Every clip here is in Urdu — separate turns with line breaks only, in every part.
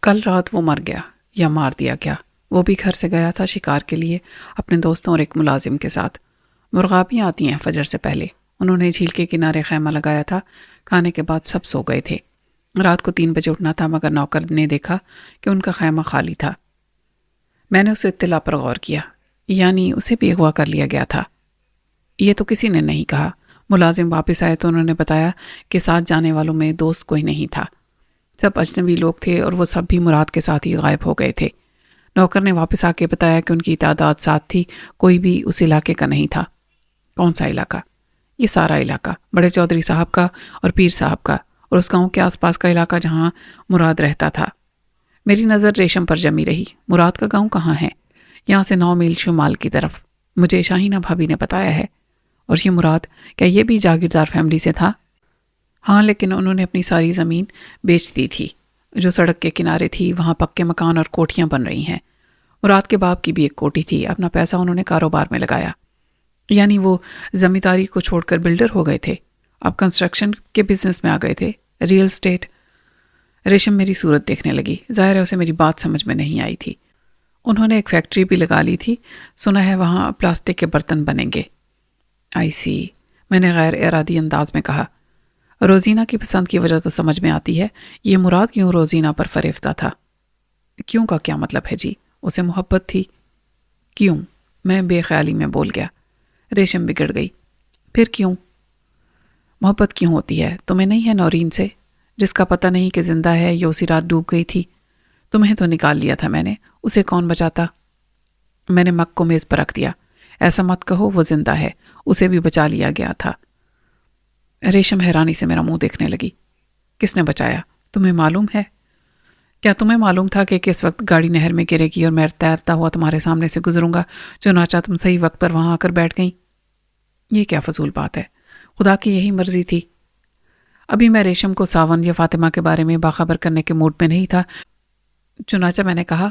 کل رات وہ مر گیا یا مار دیا گیا۔ وہ بھی گھر سے گیا تھا شکار کے لیے اپنے دوستوں اور ایک ملازم کے ساتھ۔ مرغابیاں آتی ہیں فجر سے پہلے۔ انہوں نے جھیل کے کنارے خیمہ لگایا تھا۔ کھانے کے بعد سب سو گئے تھے۔ رات کو 3 بجے اٹھنا تھا مگر نوکر نے دیکھا کہ ان کا خیمہ خالی تھا۔ میں نے اس اطلاع پر غور کیا، یعنی اسے بھی اغوا کر لیا گیا تھا۔ یہ تو کسی نے نہیں کہا۔ ملازم واپس آئے تو انہوں نے بتایا کہ ساتھ جانے والوں میں دوست کوئی نہیں تھا، سب اجنبی لوگ تھے اور وہ سب بھی مراد کے ساتھ ہی غائب ہو گئے تھے۔ نوکر نے واپس آ کے بتایا کہ ان کی تعداد 7 تھی، کوئی بھی اس علاقے کا نہیں تھا۔ کون سا علاقہ؟ یہ سارا علاقہ، بڑے چودھری صاحب کا اور پیر صاحب کا اور اس گاؤں کے آس پاس کا علاقہ جہاں مراد رہتا تھا۔ میری نظر ریشم پر جمی رہی۔ مراد کا گاؤں کہاں ہے؟ یہاں سے 9 میل شمال کی طرف، مجھے شاہینہ بھابی نے بتایا ہے۔ اور یہ مراد، کیا یہ بھی جاگیردار فیملی سے تھا؟ ہاں، لیکن انہوں نے اپنی ساری زمین بیچ دی تھی۔ جو سڑک کے کنارے تھی وہاں پکے مکان اور کوٹھیاں بن رہی ہیں۔ مراد کے باپ کی بھی ایک کوٹھی تھی۔ اپنا پیسہ انہوں نے کاروبار میں لگایا، یعنی وہ زمینداری کو چھوڑ کر بلڈر ہو گئے تھے، اب کنسٹرکشن کے بزنس میں آ گئے تھے، ریل اسٹیٹ۔ ریشم میری صورت دیکھنے لگی۔ ظاہر ہے اسے میری بات سمجھ میں نہیں آئی تھی۔ انہوں نے ایک فیکٹری بھی لگا لی تھی، سنا ہے وہاں پلاسٹک کے برتن بنیں گے۔ آئی سی، میں نے غیر ارادی انداز میں کہا۔ روزینہ کی پسند کی وجہ تو سمجھ میں آتی ہے، یہ مراد کیوں روزینہ پر فریفتہ تھا؟ کیوں کا کیا مطلب ہے جی؟ اسے محبت تھی۔ کیوں؟ میں بے خیالی میں بول گیا۔ ریشم بگڑ گئی۔ پھر کیوں؟ محبت کیوں ہوتی ہے؟ تمہیں نہیں ہے نورین سے، جس کا پتہ نہیں کہ زندہ ہے یا اسی رات ڈوب گئی تھی؟ تمہیں تو نکال لیا تھا میں نے، اسے کون بچاتا؟ میں نے مگ کو میز پر رکھ دیا۔ ایسا مت کہو، وہ زندہ ہے، اسے بھی بچا لیا گیا تھا۔ ریشم حیرانی سے میرا منہ دیکھنے لگی۔ کس نے بچایا؟ تمہیں معلوم ہے؟ کیا تمہیں معلوم تھا کہ کس وقت گاڑی نہر میں گرے گی اور میں تیرتا ہوا تمہارے سامنے سے گزروں گا؟ چنانچہ تم صحیح وقت پر وہاں آ کر بیٹھ گئیں۔ یہ کیا فضول بات ہے؟ خدا کی یہی مرضی تھی۔ ابھی میں ریشم کو ساون یا فاطمہ کے بارے میں باخبر کرنے کے موڈ میں نہیں تھا، چنانچہ میں نے کہا،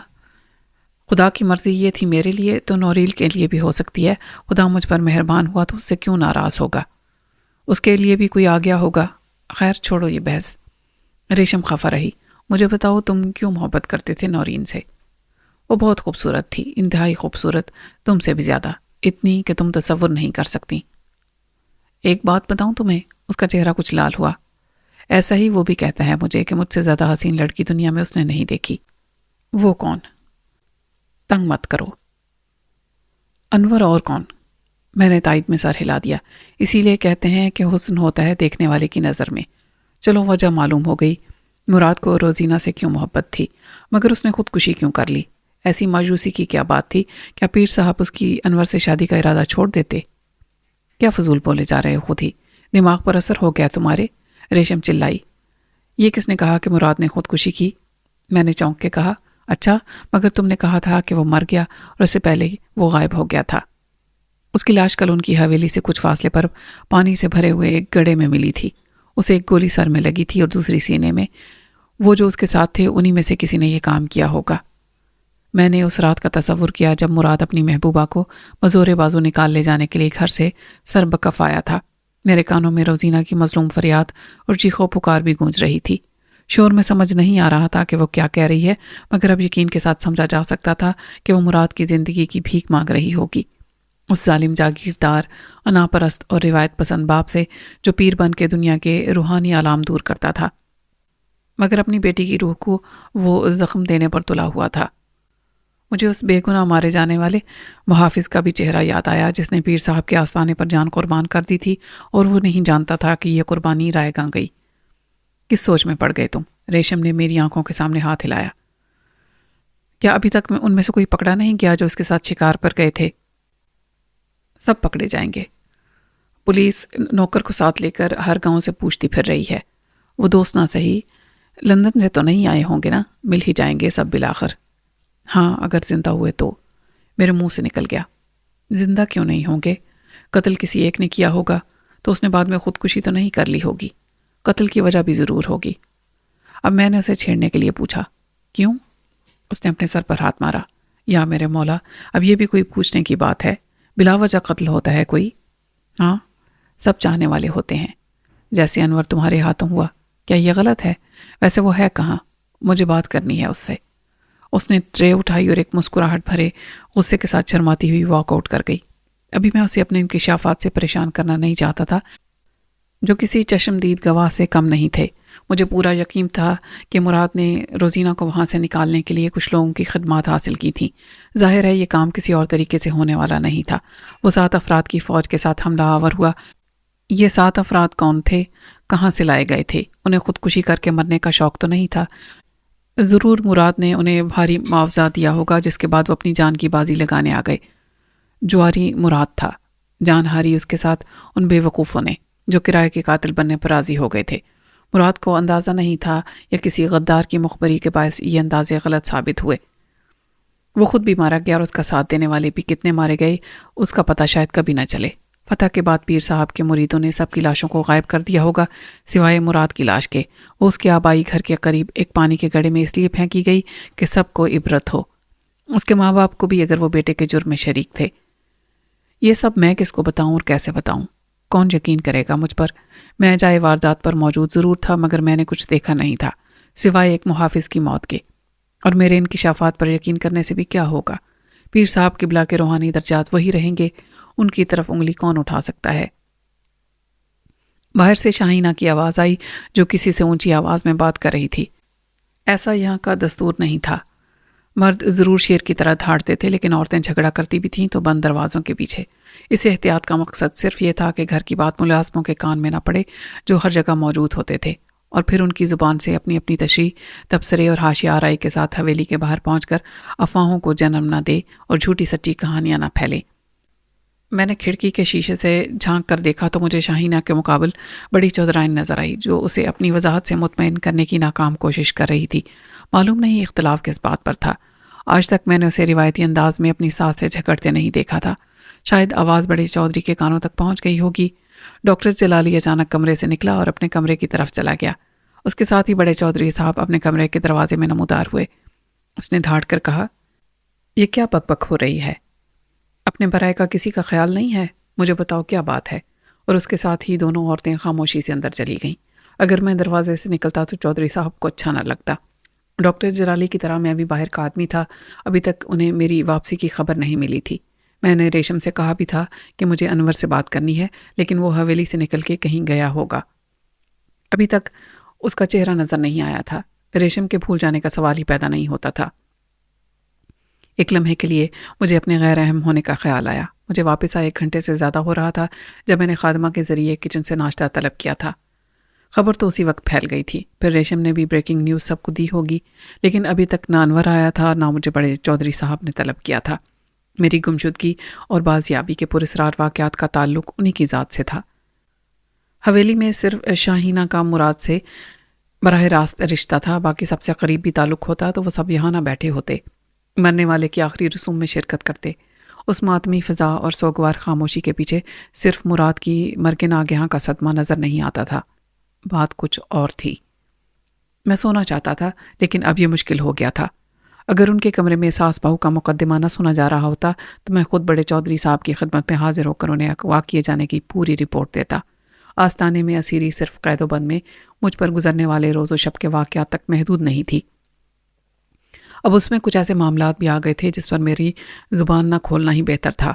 خدا کی مرضی یہ تھی میرے لیے تو نوریل کے لیے بھی ہو سکتی ہے۔ خدا مجھ پر مہربان ہوا تو اس سے کیوں ناراض ہوگا؟ اس کے لیے بھی کوئی آ گیا ہوگا۔ خیر چھوڑو یہ بحث۔ ریشم خفا رہی۔ مجھے بتاؤ تم کیوں محبت کرتے تھے نورین سے؟ وہ بہت خوبصورت تھی، انتہائی خوبصورت، تم سے بھی زیادہ، اتنی کہ تم تصور نہیں کر سکتی۔ ایک بات بتاؤں تمہیں؟ اس کا چہرہ کچھ لال ہوا۔ ایسا ہی وہ بھی کہتا ہے مجھے کہ مجھ سے زیادہ حسین لڑکی دنیا میں اس نے نہیں دیکھی۔ وہ کون؟ تنگ مت کرو۔ انور اور کون؟ میں نے تائید میں سر ہلا دیا۔ اسی لیے کہتے ہیں کہ حسن ہوتا ہے دیکھنے والے کی نظر میں۔ چلو وجہ معلوم ہو گئی۔ مراد کو روزینہ سے کیوں محبت تھی، مگر اس نے خودکشی کیوں کر لی؟ ایسی مایوسی کی کیا بات تھی؟ کیا پیر صاحب اس کی انور سے شادی کا ارادہ چھوڑ دیتے؟ کیا فضول بولے جا رہے ہو؟ خود ہی دماغ پر اثر ہو گیا تمہارے؟ ریشم چلائی۔ یہ کس نے کہا کہ مراد نے خودکشی کی؟ میں نے چونک کے کہا، اچھا مگر تم نے کہا تھا کہ وہ مر گیا اور اس سے پہلے وہ غائب ہو گیا تھا۔ اس کی لاش کل ان کی حویلی سے کچھ فاصلے پر پانی سے بھرے ہوئے ایک گڑھے میں ملی تھی۔ اسے ایک گولی سر میں لگی تھی اور دوسری سینے میں۔ وہ جو اس کے ساتھ تھے انہی میں سے کسی نے یہ کام کیا ہوگا۔ میں نے اس رات کا تصور کیا جب مراد اپنی محبوبہ کو مزور بازو نکال لے جانے کے لیے گھر سے سر بکف آیا تھا۔ میرے کانوں میں روزینہ کی مظلوم فریاد اور چیخو پکار بھی گونج رہی تھی۔ شور میں سمجھ نہیں آ رہا تھا کہ وہ کیا کہہ رہی ہے، مگر اب یقین کے ساتھ سمجھا جا سکتا تھا کہ وہ مراد کی زندگی کی بھیک مانگ رہی ہوگی، اس ظالم جاگیردار، انا پرست اور روایت پسند باپ سے جو پیر بن کے دنیا کے روحانی آلام دور کرتا تھا، مگر اپنی بیٹی کی روح کو وہ زخم دینے پر تلا ہوا تھا۔ مجھے اس بے گناہ مارے جانے والے محافظ کا بھی چہرہ یاد آیا جس نے پیر صاحب کے آستانے پر جان قربان کر دی تھی اور وہ نہیں جانتا تھا کہ یہ قربانی رائے گاں گئی۔ کس سوچ میں پڑ گئے تم؟ ریشم نے میری آنکھوں کے سامنے ہاتھ ہلایا۔ کیا ابھی تک ان میں سے کوئی پکڑا نہیں گیا جو اس کے ساتھ شکار پر گئے تھے؟ سب پکڑے جائیں گے۔ پولیس نوکر کو ساتھ لے کر ہر گاؤں سے پوچھتی پھر رہی ہے۔ وہ دوست نہ صحیح لندن سے تو نہیں آئے ہوں گے نا؟ مل ہی جائیں گے سب بالآخر۔ ہاں اگر زندہ ہوئے تو۔ میرے منہ سے نکل گیا۔ زندہ کیوں نہیں ہوں گے؟ قتل کسی ایک نے کیا ہوگا تو اس نے بعد میں خودکشی تو نہیں کر لی ہوگی، قتل کی وجہ بھی ضرور ہوگی۔ اب میں نے اسے چھیڑنے کے لیے پوچھا، کیوں؟ اس نے اپنے سر پر ہاتھ مارا۔ یا میرے مولا، اب یہ بھی کوئی پوچھنے کی بات ہے؟ بلا وجہ قتل ہوتا ہے کوئی؟ ہاں، سب چاہنے والے ہوتے ہیں، جیسے انور تمہارے ہاتھوں ہوا۔ کیا یہ غلط ہے؟ ویسے وہ ہے کہاں؟ مجھے بات کرنی ہے اس سے۔ اس نے ٹرے اٹھائی اور ایک مسکراہٹ بھرے غصے کے ساتھ شرماتی ہوئی واک آؤٹ کر گئی۔ ابھی میں اسے اپنے انکشافات سے پریشان کرنا نہیں چاہتا تھا جو کسی چشمدید گواہ سے کم نہیں تھے۔ مجھے پورا یقین تھا کہ مراد نے روزینہ کو وہاں سے نکالنے کے لیے کچھ لوگوں کی خدمات حاصل کی تھیں۔ ظاہر ہے یہ کام کسی اور طریقے سے ہونے والا نہیں تھا۔ وہ 7 افراد کی فوج کے ساتھ حملہ آور ہوا۔ یہ 7 افراد کون تھے؟ کہاں سے لائے گئے تھے؟ انہیں خودکشی کر کے مرنے کا شوق تو نہیں تھا؟ ضرور مراد نے انہیں بھاری معاوضہ دیا ہوگا جس کے بعد وہ اپنی جان کی بازی لگانے آ گئے۔ جواری مراد تھا، جان ہاری اس کے ساتھ ان بے وقوفوں نے جو کرائے کے قاتل بننے پر راضی ہو گئے تھے۔ مراد کو اندازہ نہیں تھا یا کسی غدار کی مخبری کے باعث یہ اندازے غلط ثابت ہوئے۔ وہ خود بھی مارا گیا اور اس کا ساتھ دینے والے بھی کتنے مارے گئے اس کا پتہ شاید کبھی نہ چلے۔ فتح کے بعد پیر صاحب کے مریدوں نے سب کی لاشوں کو غائب کر دیا ہوگا سوائے مراد کی لاش کے۔ وہ اس کے آبائی گھر کے قریب ایک پانی کے گڑھے میں اس لیے پھینکی گئی کہ سب کو عبرت ہو۔ اس کے ماں باپ کو بھی اگر وہ بیٹے کے جرم میں شریک تھے۔ یہ سب میں کس کو بتاؤں اور کیسے بتاؤں؟ کون یقین کرے گا مجھ پر؟ میں جائے واردات پر موجود ضرور تھا مگر میں نے کچھ دیکھا نہیں تھا سوائے ایک محافظ کی موت کے، اور میرے انکشافات پر یقین کرنے سے بھی کیا ہوگا؟ پیر صاحب قبلہ کے روحانی درجات وہی رہیں گے، ان کی طرف انگلی کون اٹھا سکتا ہے؟ باہر سے شاہینہ کی آواز آئی جو کسی سے اونچی آواز میں بات کر رہی تھی۔ ایسا یہاں کا دستور نہیں تھا۔ مرد ضرور شیر کی طرح دھاڑتے تھے لیکن عورتیں جھگڑا کرتی بھی تھیں تو بند دروازوں کے پیچھے۔ اس احتیاط کا مقصد صرف یہ تھا کہ گھر کی بات ملازموں کے کان میں نہ پڑے جو ہر جگہ موجود ہوتے تھے، اور پھر ان کی زبان سے اپنی اپنی تشریح، تبصرے اور حاشیہ آرائی کے ساتھ حویلی کے باہر پہنچ کر افواہوں کو جنم نہ دے اور جھوٹی سچی کہانیاں نہ پھیلیں۔ میں نے کھڑکی کے شیشے سے جھانک کر دیکھا تو مجھے شاہینہ کے مقابل بڑی چودرائن نظر آئی جو اسے اپنی وضاحت سے مطمئن کرنے کی ناکام کوشش کر رہی تھی۔ معلوم نہیں اختلاف کس بات پر تھا۔ آج تک میں نے اسے روایتی انداز میں اپنی ساس سے جھگڑتے نہیں دیکھا تھا۔ شاید آواز بڑے چودھری کے کانوں تک پہنچ گئی ہوگی۔ ڈاکٹر جلالی اچانک کمرے سے نکلا اور اپنے کمرے کی طرف چلا گیا۔ اس کے ساتھ ہی بڑے چودھری صاحب اپنے کمرے کے دروازے میں نمودار ہوئے۔ اس نے دھاڑ کر کہا، یہ کیا بک بک ہو رہی ہے؟ اپنے برائے کا کسی کا خیال نہیں ہے؟ مجھے بتاؤ کیا بات ہے؟ اور اس کے ساتھ ہی دونوں عورتیں خاموشی سے اندر چلی گئیں۔ اگر میں دروازے سے نکلتا تو چودھری صاحب کو اچھا نہ لگتا۔ ڈاکٹر جلالی کی طرح میں بھی باہر کا آدمی تھا۔ ابھی تک انہیں میری واپسی کی خبر نہیں ملی تھی۔ میں نے ریشم سے کہا بھی تھا کہ مجھے انور سے بات کرنی ہے لیکن وہ حویلی سے نکل کے کہیں گیا ہوگا۔ ابھی تک اس کا چہرہ نظر نہیں آیا تھا۔ ریشم کے بھول جانے کا سوال ہی پیدا نہیں ہوتا تھا۔ ایک لمحے کے لیے مجھے اپنے غیر اہم ہونے کا خیال آیا۔ مجھے واپس آئے 1 گھنٹے سے زیادہ ہو رہا تھا جب میں نے خادمہ کے ذریعے کچن سے ناشتہ طلب کیا تھا۔ خبر تو اسی وقت پھیل گئی تھی۔ پھر ریشم نے بھی بریکنگ نیوز سب کو دی ہوگی، لیکن ابھی تک نہ انور آیا تھا نہ مجھے بڑے چودھری صاحب نے طلب کیا تھا۔ میری گمشدگی اور بازیابی کے پراسرار واقعات کا تعلق انہی کی ذات سے تھا۔ حویلی میں صرف شاہینہ کا مراد سے براہ راست رشتہ تھا، باقی سب سے قریبی تعلق ہوتا تو وہ سب یہاں نہ بیٹھے ہوتے، مرنے والے کی آخری رسوم میں شرکت کرتے۔ اس ماتمی فضا اور سوگوار خاموشی کے پیچھے صرف مراد کی مرگ ناگہاں کا صدمہ نظر نہیں آتا تھا۔ بات کچھ اور تھی۔ میں سونا چاہتا تھا لیکن اب یہ مشکل ہو گیا تھا۔ اگر ان کے کمرے میں ساس بہو کا مقدمہ نہ سنا جا رہا ہوتا تو میں خود بڑے چودھری صاحب کی خدمت میں حاضر ہو کر انہیں اغوا کیے جانے کی پوری رپورٹ دیتا۔ آستانے میں اسیری صرف قید و بند میں مجھ پر گزرنے والے روز و شب کے واقعات تک محدود نہیں تھی۔ اب اس میں کچھ ایسے معاملات بھی آ گئے تھے جس پر میری زبان نہ کھولنا ہی بہتر تھا۔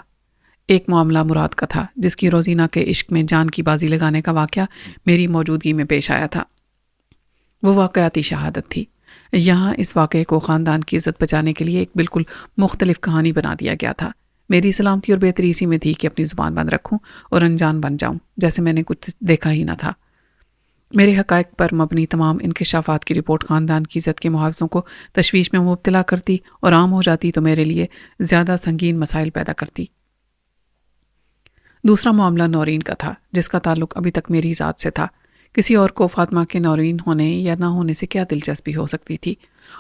ایک معاملہ مراد کا تھا جس کی روزینہ کے عشق میں جان کی بازی لگانے کا واقعہ میری موجودگی میں پیش آیا تھا۔ وہ واقعاتی شہادت تھی۔ یہاں اس واقعے کو خاندان کی عزت بچانے کے لیے ایک بالکل مختلف کہانی بنا دیا گیا تھا۔ میری سلامتی اور بہتری اسی میں تھی کہ اپنی زبان بند رکھوں اور انجان بن جاؤں جیسے میں نے کچھ دیکھا ہی نہ تھا۔ میرے حقائق پر مبنی تمام انکشافات کی رپورٹ خاندان کی عزت کے محافظوں کو تشویش میں مبتلا کرتی اور عام ہو جاتی تو میرے لیے زیادہ سنگین مسائل پیدا کرتی۔ دوسرا معاملہ نورین کا تھا جس کا تعلق ابھی تک میری ذات سے تھا۔ کسی اور کو فاطمہ کے نورین ہونے یا نہ ہونے سے کیا دلچسپی ہو سکتی تھی؟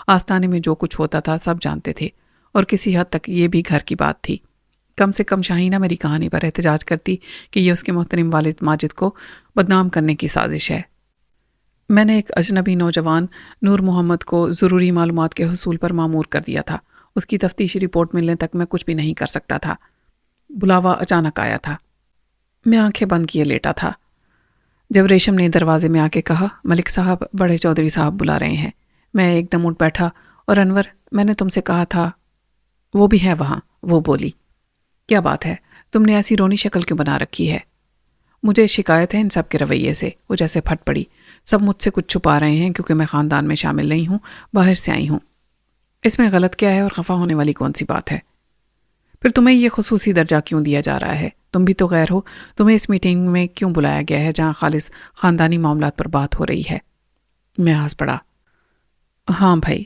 آستانے میں جو کچھ ہوتا تھا سب جانتے تھے اور کسی حد تک یہ بھی گھر کی بات تھی۔ کم سے کم شاہینہ میری کہانی پر احتجاج کرتی کہ یہ اس کے محترم والد ماجد کو بدنام کرنے کی سازش ہے۔ میں نے ایک اجنبی نوجوان نور محمد کو ضروری معلومات کے حصول پر مامور کر دیا تھا۔ اس کی تفتیشی رپورٹ ملنے تک میں کچھ بھی نہیں کر سکتا تھا۔ بلاوا اچانک آیا تھا۔ میں آنکھیں بند کیے لیٹا تھا۔ جب ریشم نے دروازے میں آ کے کہا، ملک صاحب بڑے چودھری صاحب بلا رہے ہیں، میں ایک دم اٹھ بیٹھا اور انور میں نے تم سے کہا تھا وہ بھی ہے وہاں، وہ بولی۔ کیا بات ہے، تم نے ایسی رونی شکل کیوں بنا رکھی ہے؟ مجھے شکایت ہے ان سب کے رویے سے، وہ جیسے پھٹ پڑی۔ سب مجھ سے کچھ چھپا رہے ہیں کیونکہ میں خاندان میں شامل نہیں ہوں، باہر سے آئی ہوں۔ اس میں غلط کیا ہے اور خفا ہونے والی کون سی بات ہے؟ پھر تمہیں یہ خصوصی درجہ کیوں دیا جا رہا ہے؟ تم بھی تو غیر ہو، تمہیں اس میٹنگ میں کیوں بلایا گیا ہے جہاں خالص خاندانی معاملات پر بات ہو رہی ہے؟ میں ہنس پڑا۔ ہاں بھائی،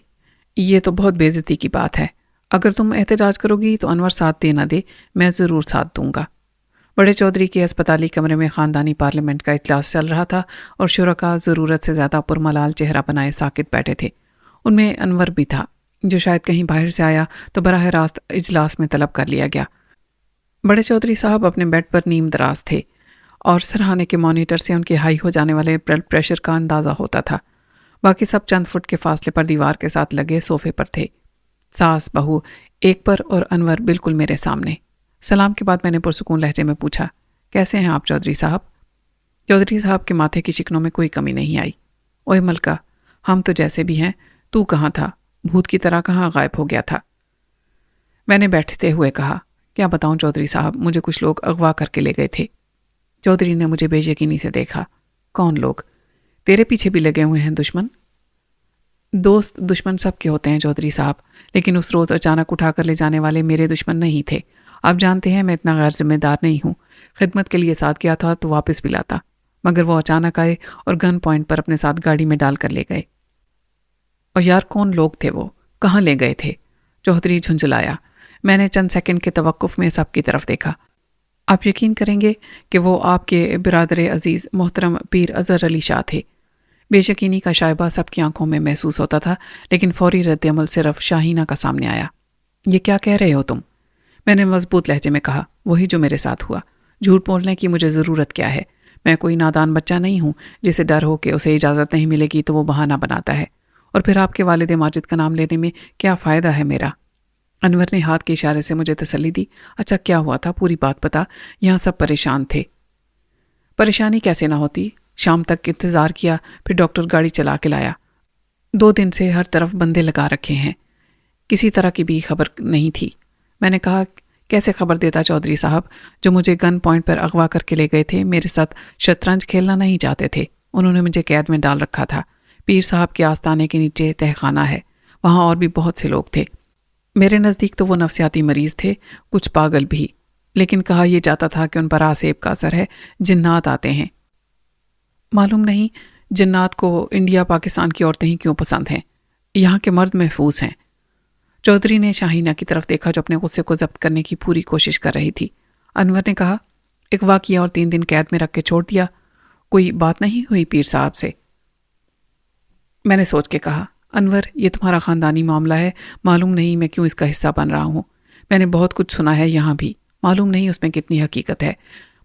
یہ تو بہت بے عزتی کی بات ہے۔ اگر تم احتجاج کرو گی تو انور ساتھ دے نہ دے، میں ضرور ساتھ دوں گا۔ بڑے چودھری کے اسپتالی کمرے میں خاندانی پارلیمنٹ کا اجلاس چل رہا تھا اور شرکاء ضرورت سے زیادہ پرملال چہرہ بنائے ساکت بیٹھے تھے۔ ان میں انور بھی تھا، جو شاید کہیں باہر سے آیا تو براہ راست اجلاس میں طلب کر لیا گیا۔ بڑے چودھری صاحب اپنے بیڈ پر نیم دراز تھے اور سرہانے کے مانیٹر سے ان کے ہائی ہو جانے والے بلڈ پریشر کا اندازہ ہوتا تھا۔ باقی سب چند فٹ کے فاصلے پر دیوار کے ساتھ لگے صوفے پر تھے، ساس بہو ایک پر اور انور بالکل میرے سامنے۔ سلام کے بعد میں نے پرسکون لہجے میں پوچھا، کیسے ہیں آپ چودھری صاحب؟ چودھری صاحب کے ماتھے کی شکنوں میں کوئی کمی نہیں آئی۔ اوئے ملکہ، ہم تو جیسے بھی ہیں، تو کہاں تھا؟ بھوت کی طرح کہاں غائب ہو گیا تھا؟ میں نے بیٹھتے ہوئے کہا، کیا بتاؤں چودھری صاحب، مجھے کچھ لوگ اغوا کر کے لے گئے تھے۔ چودھری نے مجھے بے یقینی سے دیکھا۔ کون لوگ؟ تیرے پیچھے بھی لگے ہوئے ہیں دشمن؟ دوست دشمن سب کے ہوتے ہیں چودھری صاحب، لیکن اس روز اچانک اٹھا کر لے جانے والے میرے دشمن نہیں تھے۔ آپ جانتے ہیں میں اتنا غیر ذمہ دار نہیں ہوں۔ خدمت کے لیے ساتھ گیا تھا تو واپس بھی لاتا، مگر وہ اچانک آئے اور گن پوائنٹ پر اپنے ساتھ گاڑی میں ڈال کر لے گئے۔ اور یار کون لوگ تھے وہ؟ کہاں لے گئے تھے؟ چودھری جھنجھلایا۔ میں نے چند سیکنڈ کے توقف میں سب کی طرف دیکھا۔ آپ یقین کریں گے کہ وہ آپ کے برادر عزیز محترم پیر اظہر علی شاہ تھے۔ بے یقینی کا شائبہ سب کی آنکھوں میں محسوس ہوتا تھا، لیکن فوری رد عمل صرف شاہینہ کا سامنے آیا۔ یہ کیا کہہ رہے ہو تم؟ میں نے مضبوط لہجے میں کہا، وہی جو میرے ساتھ ہوا۔ جھوٹ بولنے کی مجھے ضرورت کیا ہے؟ میں کوئی نادان بچہ نہیں ہوں جسے ڈر ہو کہ اسے اجازت نہیں ملے گی تو وہ بہانہ بناتا ہے۔ اور پھر آپ کے والد ماجد کا نام لینے میں کیا فائدہ ہے میرا؟ انور نے ہاتھ کے اشارے سے مجھے تسلی دی۔ اچھا کیا ہوا تھا؟ پوری بات بتا، یہاں سب پریشان تھے۔ پریشانی کیسے نہ ہوتی؟ شام تک انتظار کیا، پھر ڈاکٹر گاڑی چلا کے لایا۔ 2 دن سے ہر طرف بندے لگا رکھے ہیں، کسی طرح کی بھی خبر نہیں تھی۔ میں نے کہا، کیسے خبر دیتا چودھری صاحب؟ جو مجھے گن پوائنٹ پر اغوا کر کے لے گئے تھے میرے ساتھ شطرنج کھیلنا نہیں چاہتے تھے، انہوں نے مجھے قید میں ڈال رکھا تھا۔ پیر صاحب کے آستانے کے نیچے تہہ خانہ ہے، وہاں اور بھی بہت سے لوگ تھے۔ میرے نزدیک تو وہ نفسیاتی مریض تھے، کچھ پاگل بھی، لیکن کہا یہ جاتا تھا کہ ان پر آسیب کا اثر ہے، جنات آتے ہیں۔ معلوم نہیں جنات کو انڈیا پاکستان کی عورتیں ہی کیوں پسند ہیں، یہاں کے مرد محفوظ ہیں۔ چودھری نے شاہینہ کی طرف دیکھا جو اپنے غصے کو ضبط کرنے کی پوری کوشش کر رہی تھی۔ انور نے کہا، اغوا کیا اور 3 دن قید میں رکھ کے چھوڑ دیا، کوئی بات نہیں ہوئی پیر صاحب سے؟ میں نے سوچ کے کہا، انور یہ تمہارا خاندانی معاملہ ہے، معلوم نہیں میں کیوں اس کا حصہ بن رہا ہوں۔ میں نے بہت کچھ سنا ہے یہاں بھی، معلوم نہیں اس میں کتنی حقیقت ہے،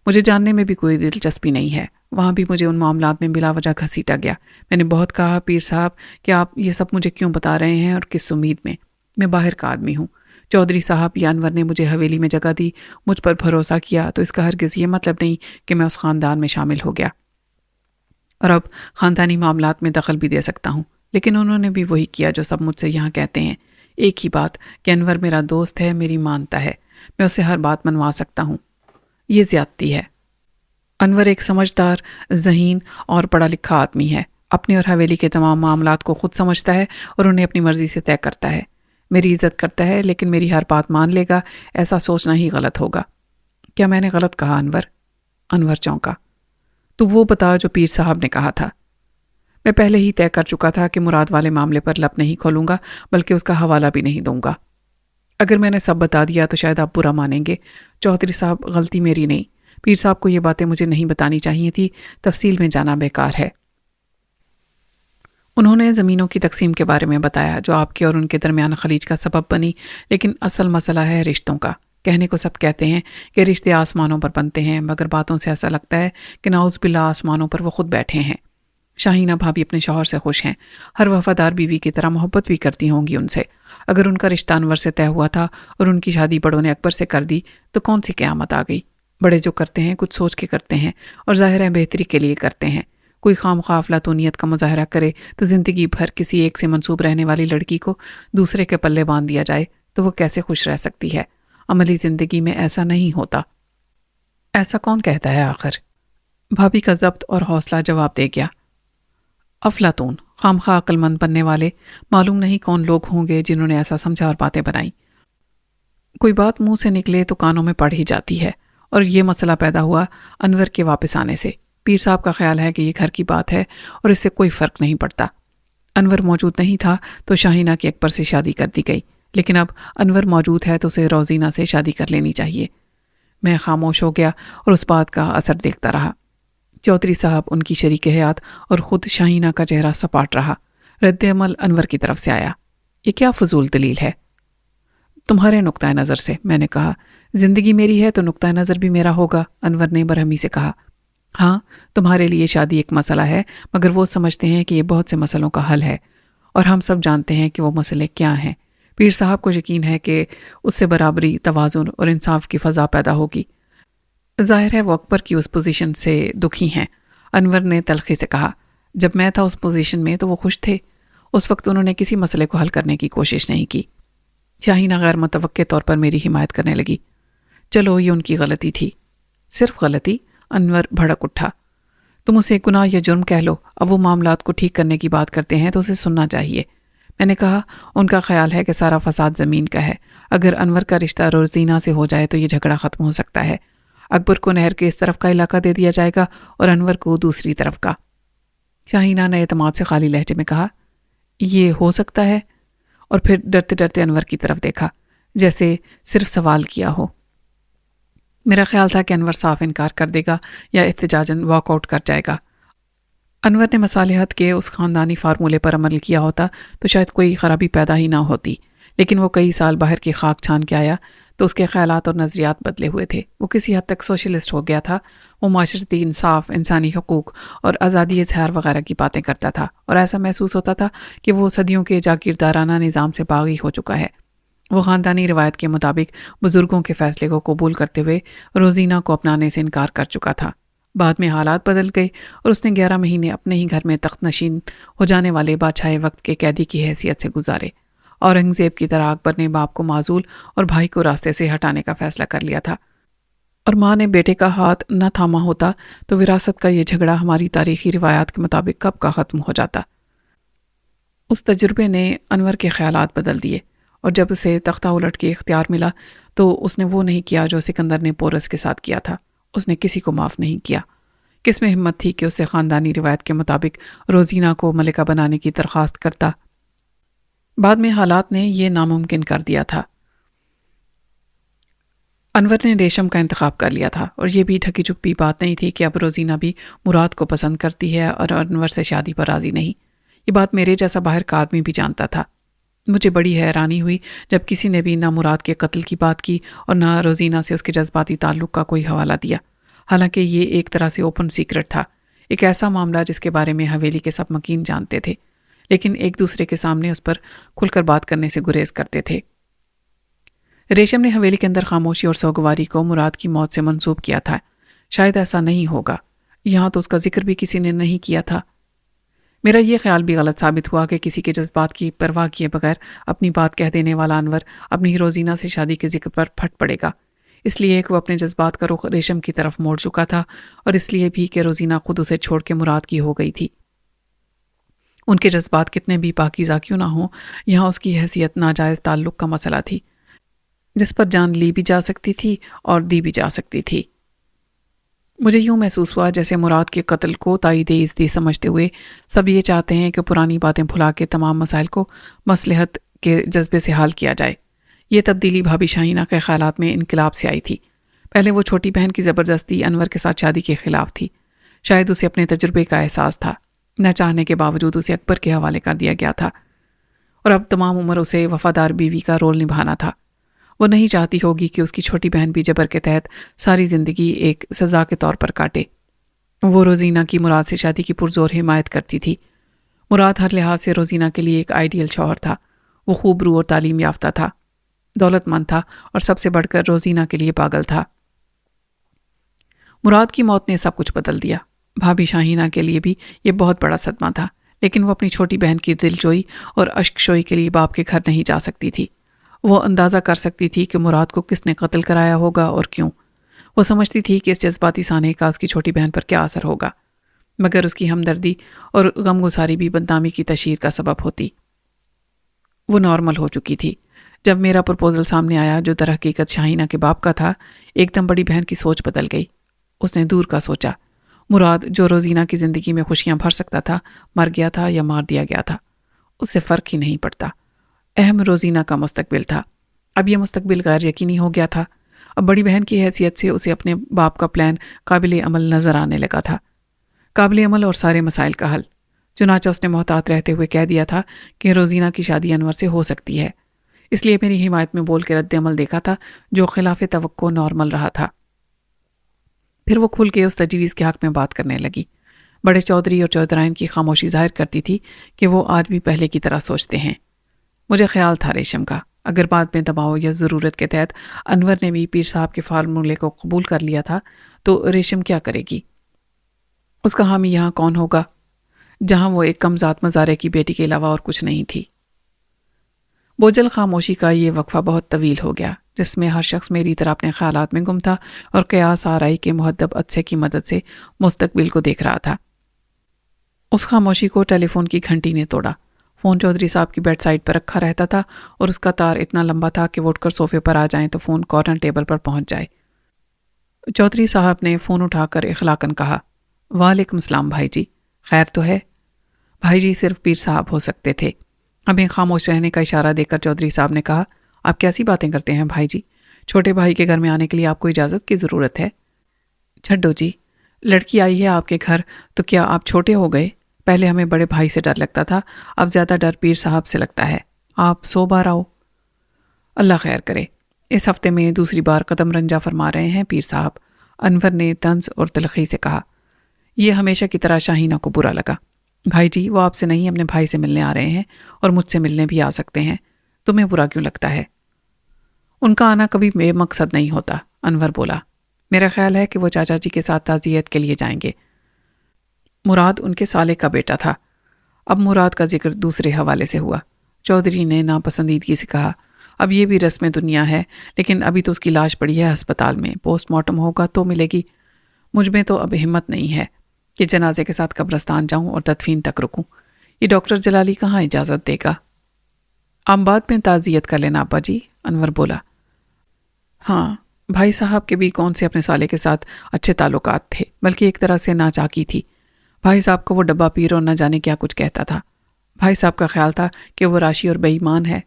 مجھے جاننے میں بھی کوئی دلچسپی نہیں ہے۔ وہاں بھی مجھے ان معاملات میں بلا وجہ گھسیٹا گیا۔ میں نے بہت کہا، پیر صاحب کہ آپ یہ سب مجھے کیوں بتا رہے ہیں اور کس امید میں باہر کا آدمی ہوں۔ چودھری صاحب یا انور نے مجھے حویلی میں جگہ دی، مجھ پر بھروسہ کیا، تو اس کا ہرگز یہ مطلب نہیں کہ میں اس خاندان میں شامل ہو گیا اور اب خاندانی معاملات میں دخل بھی دے سکتا ہوں۔ لیکن انہوں نے بھی وہی کیا جو سب مجھ سے یہاں کہتے ہیں، ایک ہی بات کہ انور میرا دوست ہے، میری مانتا ہے، میں اسے ہر بات منوا سکتا ہوں۔ یہ زیادتی ہے۔ انور ایک سمجھدار، ذہین اور پڑھا لکھا آدمی ہے، اپنے اور حویلی کے تمام معاملات کو خود سمجھتا ہے اور انہیں اپنی مرضی سے طے کرتا ہے۔ میری عزت کرتا ہے، لیکن میری ہر بات مان لے گا، ایسا سوچنا ہی غلط ہوگا۔ کیا میں نے غلط کہا انور؟ انور چونکا۔ تو وہ بتا جو پیر صاحب نے کہا تھا۔ میں پہلے ہی طے کر چکا تھا کہ مراد والے معاملے پر لب نہیں کھولوں گا، بلکہ اس کا حوالہ بھی نہیں دوں گا۔ اگر میں نے سب بتا دیا تو شاید آپ برا مانیں گے۔ چودھری صاحب غلطی میری نہیں، پیر صاحب کو یہ باتیں مجھے نہیں بتانی چاہیے تھی، تفصیل میں جانا بیکار ہے۔ انہوں نے زمینوں کی تقسیم کے بارے میں بتایا جو آپ کے اور ان کے درمیان خلیج کا سبب بنی، لیکن اصل مسئلہ ہے رشتوں کا۔ کہنے کو سب کہتے ہیں کہ رشتے آسمانوں پر بنتے ہیں، مگر باتوں سے ایسا لگتا ہے کہ نعوذ باللہ آسمانوں پر وہ خود بیٹھے ہیں۔ شاہینہ بھابھی اپنے شوہر سے خوش ہیں، ہر وفادار بیوی کی طرح محبت بھی کرتی ہوں گی ان سے۔ اگر ان کا رشتہ انور سے طے ہوا تھا اور ان کی شادی بڑوں نے اکبر سے کر دی تو کون سی قیامت آ گئی؟ بڑے جو کرتے ہیں کچھ سوچ کے کرتے ہیں، اور ظاہر ہے بہتری کے لیے کرتے ہیں۔ کوئی خواہ افلاطونیت کا مظاہرہ کرے تو زندگی بھر کسی ایک سے منسوب رہنے والی لڑکی کو دوسرے کے پلے باندھ دیا جائے تو وہ کیسے خوش رہ سکتی ہے؟ عملی زندگی میں ایسا نہیں ہوتا۔ ایسا کون کہتا ہے آخر؟ بھابھی کا ضبط اور حوصلہ جواب دے گیا۔ افلاطون، خامخواہ عقل مند بننے والے، معلوم نہیں کون لوگ ہوں گے جنہوں نے ایسا سمجھا اور باتیں بنائی۔ کوئی بات منہ سے نکلے تو کانوں میں پڑ ہی جاتی ہے، اور یہ مسئلہ پیدا ہوا انور کے واپس آنے سے۔ پیر صاحب کا خیال ہے کہ یہ گھر کی بات ہے اور اس سے کوئی فرق نہیں پڑتا۔ انور موجود نہیں تھا تو شاہینہ کی اکبر سے شادی کر دی گئی، لیکن اب انور موجود ہے تو اسے روزینہ سے شادی کر لینی چاہیے۔ میں خاموش ہو گیا اور اس بات کا اثر دیکھتا رہا۔ چودھری صاحب، ان کی شریک حیات اور خود شاہینہ کا چہرہ سپاٹ رہا۔ رد عمل انور کی طرف سے آیا۔ یہ کیا فضول دلیل ہے؟ تمہارے نقطہ نظر سے، میں نے کہا۔ زندگی میری ہے تو نقطہ نظر بھی میرا ہوگا، انور نے برہمی سے کہا۔ ہاں، تمہارے لیے شادی ایک مسئلہ ہے، مگر وہ سمجھتے ہیں کہ یہ بہت سے مسئلوں کا حل ہے، اور ہم سب جانتے ہیں کہ وہ مسئلے کیا ہیں۔ پیر صاحب کو یقین ہے کہ اس سے برابری، توازن اور انصاف کی فضا پیدا ہوگی۔ ظاہر ہے وہ اکبر کی اس پوزیشن سے دکھی ہیں، انور نے تلخی سے کہا۔ جب میں تھا اس پوزیشن میں تو وہ خوش تھے۔ اس وقت انہوں نے کسی مسئلے کو حل کرنے کی کوشش نہیں کی۔ شاہینہ غیر متوقع طور پر میری حمایت کرنے لگی۔ چلو، یہ ان کی غلطی تھی۔ صرف غلطی؟ انور بھڑک اٹھا۔ تم اسے گناہ یا جرم کہہ لو، اب وہ معاملات کو ٹھیک کرنے کی بات کرتے ہیں تو اسے سننا چاہیے۔ میں نے کہا، ان کا خیال ہے کہ سارا فساد زمین کا ہے۔ اگر انور کا رشتہ روزینہ سے ہو جائے تو یہ جھگڑا ختم ہو سکتا ہے۔ اکبر کو نہر کے اس طرف کا علاقہ دے دیا جائے گا اور انور کو دوسری طرف کا۔ شاہینہ نے اعتماد سے خالی لہجے میں کہا، یہ ہو سکتا ہے؟ اور پھر ڈرتے ڈرتے انور کی طرف دیکھا، جیسے صرف سوال کیا ہو۔ میرا خیال تھا کہ انور صاف انکار کر دے گا یا احتجاجاً واک آؤٹ کر جائے گا۔ انور نے مصالحت کے اس خاندانی فارمولے پر عمل کیا ہوتا تو شاید کوئی خرابی پیدا ہی نہ ہوتی، لیکن وہ کئی سال باہر کی خاک چھان کے آیا تو اس کے خیالات اور نظریات بدلے ہوئے تھے۔ وہ کسی حد تک سوشلسٹ ہو گیا تھا۔ وہ معاشرتی انصاف، انسانی حقوق اور آزادی اظہار وغیرہ کی باتیں کرتا تھا، اور ایسا محسوس ہوتا تھا کہ وہ صدیوں کے جاگیردارانہ نظام سے باغی ہو چکا ہے۔ وہ خاندانی روایت کے مطابق بزرگوں کے فیصلے کو قبول کرتے ہوئے روزینہ کو اپنانے سے انکار کر چکا تھا۔ بعد میں حالات بدل گئے اور اس نے 11 مہینے اپنے ہی گھر میں تخت نشین ہو جانے والے بادشاہ وقت کے قیدی کی حیثیت سے گزارے۔ اورنگزیب کی طرح اکبر نے باپ کو معزول اور بھائی کو راستے سے ہٹانے کا فیصلہ کر لیا تھا، اور ماں نے بیٹے کا ہاتھ نہ تھاما ہوتا تو وراثت کا یہ جھگڑا ہماری تاریخی روایات کے مطابق کب کا ختم ہو جاتا۔ اس تجربے نے انور کے خیالات بدل دیے، اور جب اسے تختہ الٹ کے اختیار ملا تو اس نے وہ نہیں کیا جو سکندر نے پورس کے ساتھ کیا تھا۔ اس نے کسی کو معاف نہیں کیا۔ کس میں ہمت تھی کہ اسے خاندانی روایت کے مطابق روزینہ کو ملکہ بنانے کی درخواست کرتا؟ بعد میں حالات نے یہ ناممکن کر دیا تھا۔ انور نے ریشم کا انتخاب کر لیا تھا، اور یہ بھی ڈھکی چھپی بات نہیں تھی کہ اب روزینہ بھی مراد کو پسند کرتی ہے اور انور سے شادی پر راضی نہیں۔ یہ بات میرے جیسا باہر کا آدمی بھی جانتا تھا۔ مجھے بڑی حیرانی ہوئی جب کسی نے بھی نہ مراد کے قتل کی بات کی اور نہ روزینہ سے اس کے جذباتی تعلق کا کوئی حوالہ دیا، حالانکہ یہ ایک طرح سے اوپن سیکرٹ تھا، ایک ایسا معاملہ جس کے بارے میں حویلی کے سب مکین جانتے تھے، لیکن ایک دوسرے کے سامنے اس پر کھل کر بات کرنے سے گریز کرتے تھے۔ ریشم نے حویلی کے اندر خاموشی اور سوگواری کو مراد کی موت سے منسوب کیا تھا۔ شاید ایسا نہیں ہوگا، یہاں تو اس کا ذکر بھی کسی نے نہیں کیا تھا۔ میرا یہ خیال بھی غلط ثابت ہوا کہ کسی کے جذبات کی پرواہ کیے بغیر اپنی بات کہہ دینے والا انور اپنی ہی روزینہ سے شادی کے ذکر پر پھٹ پڑے گا، اس لیے کہ وہ اپنے جذبات کا رخ ریشم کی طرف موڑ چکا تھا، اور اس لیے بھی کہ روزینہ خود اسے چھوڑ کے مراد کی ہو گئی تھی۔ ان کے جذبات کتنے بھی پاکیزہ کیوں نہ ہوں، یہاں اس کی حیثیت ناجائز تعلق کا مسئلہ تھی، جس پر جان لی بھی جا سکتی تھی اور دی بھی جا سکتی تھی۔ مجھے یوں محسوس ہوا جیسے مراد کے قتل کو تائید عزتی سمجھتے ہوئے سب یہ چاہتے ہیں کہ پرانی باتیں بھلا کے تمام مسائل کو مصلحت کے جذبے سے حل کیا جائے۔ یہ تبدیلی بھابھی شاہینہ کے خیالات میں انقلاب سے آئی تھی۔ پہلے وہ چھوٹی بہن کی زبردستی انور کے ساتھ شادی کے خلاف تھی۔ شاید اسے اپنے تجربے کا احساس تھا، نہ چاہنے کے باوجود اسے اکبر کے حوالے کر دیا گیا تھا، اور اب تمام عمر اسے وفادار بیوی کا رول نبھانا تھا۔ وہ نہیں چاہتی ہوگی کہ اس کی چھوٹی بہن بھی جبر کے تحت ساری زندگی ایک سزا کے طور پر کاٹے۔ وہ روزینہ کی مراد سے شادی کی پرزور حمایت کرتی تھی۔ مراد ہر لحاظ سے روزینہ کے لیے ایک آئیڈیل شوہر تھا۔ وہ خوب رو اور تعلیم یافتہ تھا، دولت مند تھا، اور سب سے بڑھ کر روزینہ کے لیے پاگل تھا۔ مراد کی موت نے سب کچھ بدل دیا۔ بھابھی شاہینہ کے لیے بھی یہ بہت بڑا صدمہ تھا، لیکن وہ اپنی چھوٹی بہن کی دلجوئی اور اشک شوئی کے لیے باپ کے گھر نہیں جا سکتی تھی۔ وہ اندازہ کر سکتی تھی کہ مراد کو کس نے قتل کرایا ہوگا اور کیوں۔ وہ سمجھتی تھی کہ اس جذباتی سانحے کا اس کی چھوٹی بہن پر کیا اثر ہوگا، مگر اس کی ہمدردی اور غم گساری بھی بدنامی کی تشہیر کا سبب ہوتی۔ وہ نارمل ہو چکی تھی۔ جب میرا پرپوزل سامنے آیا جو در حقیقت شاہینہ کے باپ کا تھا، ایک دم بڑی بہن کی سوچ بدل گئی۔ اس نے دور کا سوچا۔ مراد جو روزینہ کی زندگی میں خوشیاں بھر سکتا تھا، مر گیا تھا یا مار دیا گیا تھا، اس سے فرق ہی نہیں پڑتا۔ اہم روزینہ کا مستقبل تھا۔ اب یہ مستقبل غیر یقینی ہو گیا تھا۔ اب بڑی بہن کی حیثیت سے اسے اپنے باپ کا پلان قابل عمل نظر آنے لگا تھا، قابل عمل اور سارے مسائل کا حل۔ چنانچہ اس نے محتاط رہتے ہوئے کہہ دیا تھا کہ روزینہ کی شادی انور سے ہو سکتی ہے۔ اس لیے میری حمایت میں بول کے رد عمل دیکھا تھا جو خلاف توقع نارمل رہا تھا۔ پھر وہ کھل کے اس تجویز کے حق میں بات کرنے لگی۔ بڑے چودھری اور چودھرائن کی خاموشی ظاہر کرتی تھی کہ وہ آج بھی پہلے کی طرح سوچتے ہیں۔ مجھے خیال تھا ریشم کا، اگر بعد میں دباؤ یا ضرورت کے تحت انور نے بھی پیر صاحب کے فارمولے کو قبول کر لیا تھا تو ریشم کیا کرے گی؟ اس کا حامی یہاں کون ہوگا جہاں وہ ایک کم ذات مزارے کی بیٹی کے علاوہ اور کچھ نہیں تھی؟ بوجھل خاموشی کا یہ وقفہ بہت طویل ہو گیا، جس میں ہر شخص میری طرح اپنے خیالات میں گم تھا اور قیاس آرائی کے مہذب عدسے کی مدد سے مستقبل کو دیکھ رہا تھا۔ اس خاموشی کو ٹیلی فون کی گھنٹی نے توڑا۔ فون چودھری صاحب کی بیڈ سائڈ پر رکھا رہتا تھا اور اس کا تار اتنا لمبا تھا کہ وہ اٹھ کر صوفے پر آ جائیں تو فون کارنر ٹیبل پر پہنچ جائے۔ چودھری صاحب نے فون اٹھا کر اخلاقاً کہا، وعلیکم السلام بھائی جی، خیر تو ہے؟ بھائی جی صرف پیر صاحب ہو سکتے تھے۔ ہمیں خاموش رہنے کا اشارہ دے کر چودھری صاحب نے کہا، آپ کیسی باتیں کرتے ہیں بھائی جی؟ چھوٹے بھائی کے گھر میں آنے کے لیے آپ کو اجازت کی ضرورت ہے؟ چھڈو جی، لڑکی آئی ہے آپ کے گھر تو کیا آپ چھوٹے ہو گئے؟ پہلے ہمیں بڑے بھائی سے ڈر لگتا تھا، اب زیادہ ڈر پیر صاحب سے لگتا ہے۔ آپ 100 بار آؤ۔ اللہ خیر کرے۔ اس ہفتے میں دوسری بار قدم رنجا فرما رہے ہیں پیر صاحب، انور نے طنز اور تلخی سے کہا۔ یہ ہمیشہ کی طرح شاہینہ کو برا لگا۔ بھائی جی وہ آپ سے نہیں اپنے بھائی سے ملنے آ رہے ہیں اور مجھ سے ملنے بھی آ سکتے ہیں، تمہیں برا کیوں لگتا ہے؟ ان کا آنا کبھی بے مقصد نہیں ہوتا، انور بولا۔ میرا خیال ہے کہ وہ چاچا جی کے ساتھ تعزیت کے لیے جائیں گے۔ مراد ان کے سالے کا بیٹا تھا۔ اب مراد کا ذکر دوسرے حوالے سے ہوا۔ چودھری نے ناپسندیدگی سے کہا، اب یہ بھی رسم دنیا ہے، لیکن ابھی تو اس کی لاش پڑی ہے ہسپتال میں، پوسٹ مارٹم ہوگا تو ملے گی۔ مجھ میں تو اب ہمت نہیں ہے کہ جنازے کے ساتھ قبرستان جاؤں اور تدفین تک رکوں۔ یہ ڈاکٹر جلالی کہاں اجازت دے گا؟ آپ بعد میں تعزیت کر لینا ابا جی، انور بولا۔ ہاں، بھائی صاحب کے بھی کون سے اپنے سالے کے ساتھ اچھے تعلقات تھے، بلکہ ایک طرح سے ناچاکی تھی۔ بھائی صاحب کو وہ ڈبہ پیر اور نہ جانے کیا کچھ کہتا تھا۔ بھائی صاحب کا خیال تھا کہ وہ راشی اور بے ایمان ہے،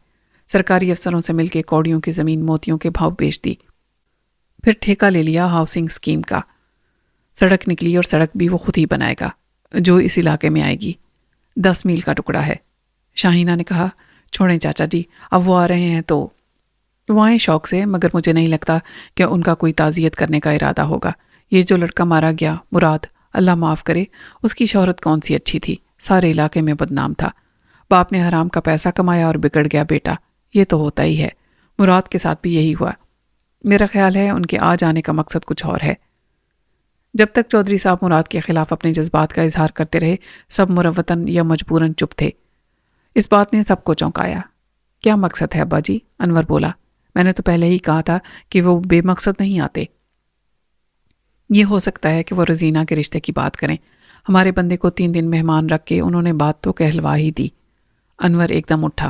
سرکاری افسروں سے مل کے کوڑیوں کی زمین موتیوں کے بھاؤ بیچ دی، پھر ٹھیکہ لے لیا ہاؤسنگ اسکیم کا۔ سڑک نکلی اور سڑک بھی وہ خود ہی بنائے گا جو اس علاقے میں آئے گی، 10 میل کا ٹکڑا ہے۔ شاہینہ نے کہا، چھوڑیں چاچا جی، اب وہ آ رہے ہیں تو وہ آئیں شوق سے، مگر مجھے نہیں لگتا کہ ان کا کوئی تعزیت کرنے کا ارادہ ہوگا۔ یہ جو لڑکا مارا گیا مراد، اللہ معاف کرے، اس کی شہرت کون سی اچھی تھی، سارے علاقے میں بدنام تھا۔ باپ نے حرام کا پیسہ کمایا اور بگڑ گیا بیٹا، یہ تو ہوتا ہی ہے۔ مراد کے ساتھ بھی یہی ہوا۔ میرا خیال ہے ان کے آ جانے کا مقصد کچھ اور ہے۔ جب تک چودھری صاحب مراد کے خلاف اپنے جذبات کا اظہار کرتے رہے، سب مروتاً یا مجبوراً چپ تھے۔ اس بات نے سب کو چونکایا۔ کیا مقصد ہے ابا جی؟ انور بولا۔ میں نے تو پہلے ہی کہا تھا کہ وہ بے مقصد نہیں آتے۔ یہ ہو سکتا ہے کہ وہ روزینہ کے رشتے کی بات کریں۔ ہمارے بندے کو 3 دن مہمان رکھ کے انہوں نے بات تو کہلوا ہی دی۔ انور ایک دم اٹھا۔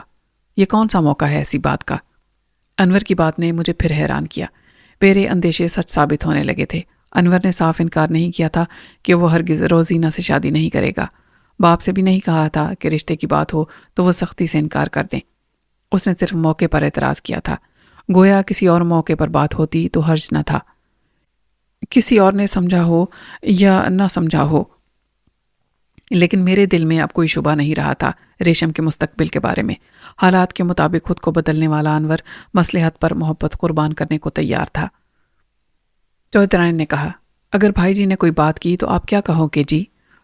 یہ کون سا موقع ہے ایسی بات کا؟ انور کی بات نے مجھے پھر حیران کیا۔ میرے اندیشے سچ ثابت ہونے لگے تھے۔ انور نے صاف انکار نہیں کیا تھا کہ وہ ہرگز روزینہ سے شادی نہیں کرے گا۔ باپ سے بھی نہیں کہا تھا کہ رشتے کی بات ہو تو وہ سختی سے انکار کر دیں۔ اس نے صرف موقع پر اعتراض کیا تھا، گویا کسی اور موقع پر بات ہوتی تو حرج نہ تھا، کسی اور نے سمجھا ہو یا نہ سمجھا ہو، لیکن میرے دل میں اب کوئی شبہ نہیں رہا تھا ریشم کے مستقبل کے بارے میں۔ حالات کے مطابق خود کو بدلنے والا انور مصلحت پر محبت قربان کرنے کو تیار تھا۔ چودھری نے کہا، اگر بھائی جی نے کوئی بات کی تو آپ کیا کہو گے جی؟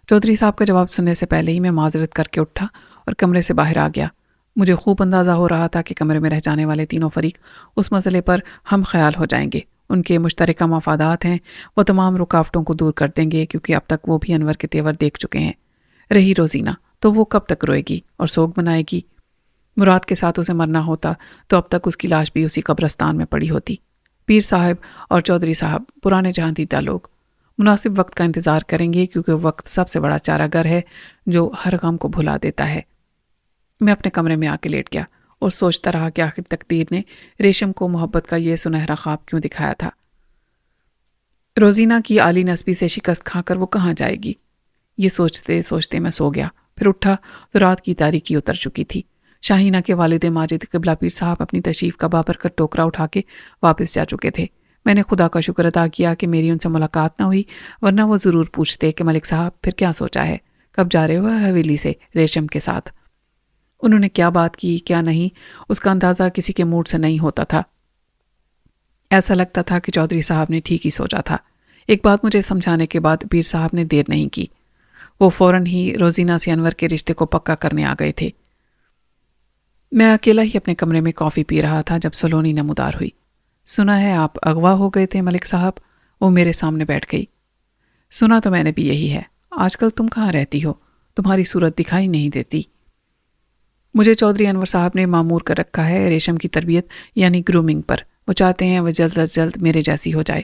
چودھری صاحب کا جواب سننے سے پہلے ہی میں معذرت کر کے اٹھا اور کمرے سے باہر آ گیا۔ مجھے خوب اندازہ ہو رہا تھا کہ کمرے میں رہ جانے والے تینوں فریق اس مسئلے پر ہم خیال ہو جائیں گے ان کے مشترکہ مفادات ہیں، وہ تمام رکاوٹوں کو دور کر دیں گے، کیونکہ اب تک وہ بھی انور کے تیور دیکھ چکے ہیں۔ رہی روزینہ تو وہ کب تک روئے گی اور سوگ منائے گی؟ مراد کے ساتھ اسے مرنا ہوتا تو اب تک اس کی لاش بھی اسی قبرستان میں پڑی ہوتی۔ پیر صاحب اور چودھری صاحب پرانے جہاندیدہ لوگ مناسب وقت کا انتظار کریں گے، کیونکہ وقت سب سے بڑا چارہ گر ہے جو ہر غم کو بھلا دیتا ہے۔ میں اپنے کمرے میں آ کے لیٹ گیا اور سوچتا رہا کہ آخر تقدیر نے ریشم کو محبت کا یہ سنہرا خواب کیوں دکھایا تھا۔ روزینہ کی عالی نسبی سے شکست کھا کر وہ کہاں جائے گی؟ یہ سوچتے سوچتے میں سو گیا، پھر اٹھا تو رات کی تاریکی اتر چکی تھی۔ شاہینہ کے والد ماجد قبلہ پیر صاحب اپنی تشریف کا بابرکت ٹوکرا اٹھا کے واپس جا چکے تھے۔ میں نے خدا کا شکر ادا کیا کہ میری ان سے ملاقات نہ ہوئی، ورنہ وہ ضرور پوچھتے کہ ملک صاحب پھر کیا سوچا ہے، کب جا رہے ہو حویلی سے ریشم کے ساتھ؟ انہوں نے کیا بات کی کیا نہیں، اس کا اندازہ کسی کے موڈ سے نہیں ہوتا تھا۔ ایسا لگتا تھا کہ چودھری صاحب نے ٹھیک ہی سوچا تھا۔ ایک بات مجھے سمجھانے کے بعد پیر صاحب نے دیر نہیں کی، وہ فوراً ہی روزینہ سے انور کے رشتے کو پکا کرنے آ گئے تھے۔ میں اکیلا ہی اپنے کمرے میں کافی پی رہا تھا جب سلونی نمودار ہوئی۔ سنا ہے آپ اغوا ہو گئے تھے ملک صاحب؟ وہ میرے سامنے بیٹھ گئی۔ سنا تو میں نے بھی یہی ہے۔ آج کل تم کہاں رہتی ہو؟ تمہاری صورت دکھائی نہیں دیتی۔ مجھے چودھری انور صاحب نے مامور کر رکھا ہے ریشم کی تربیت یعنی گرومنگ پر۔ وہ چاہتے ہیں وہ جلد از جلد میرے جیسی ہو جائے،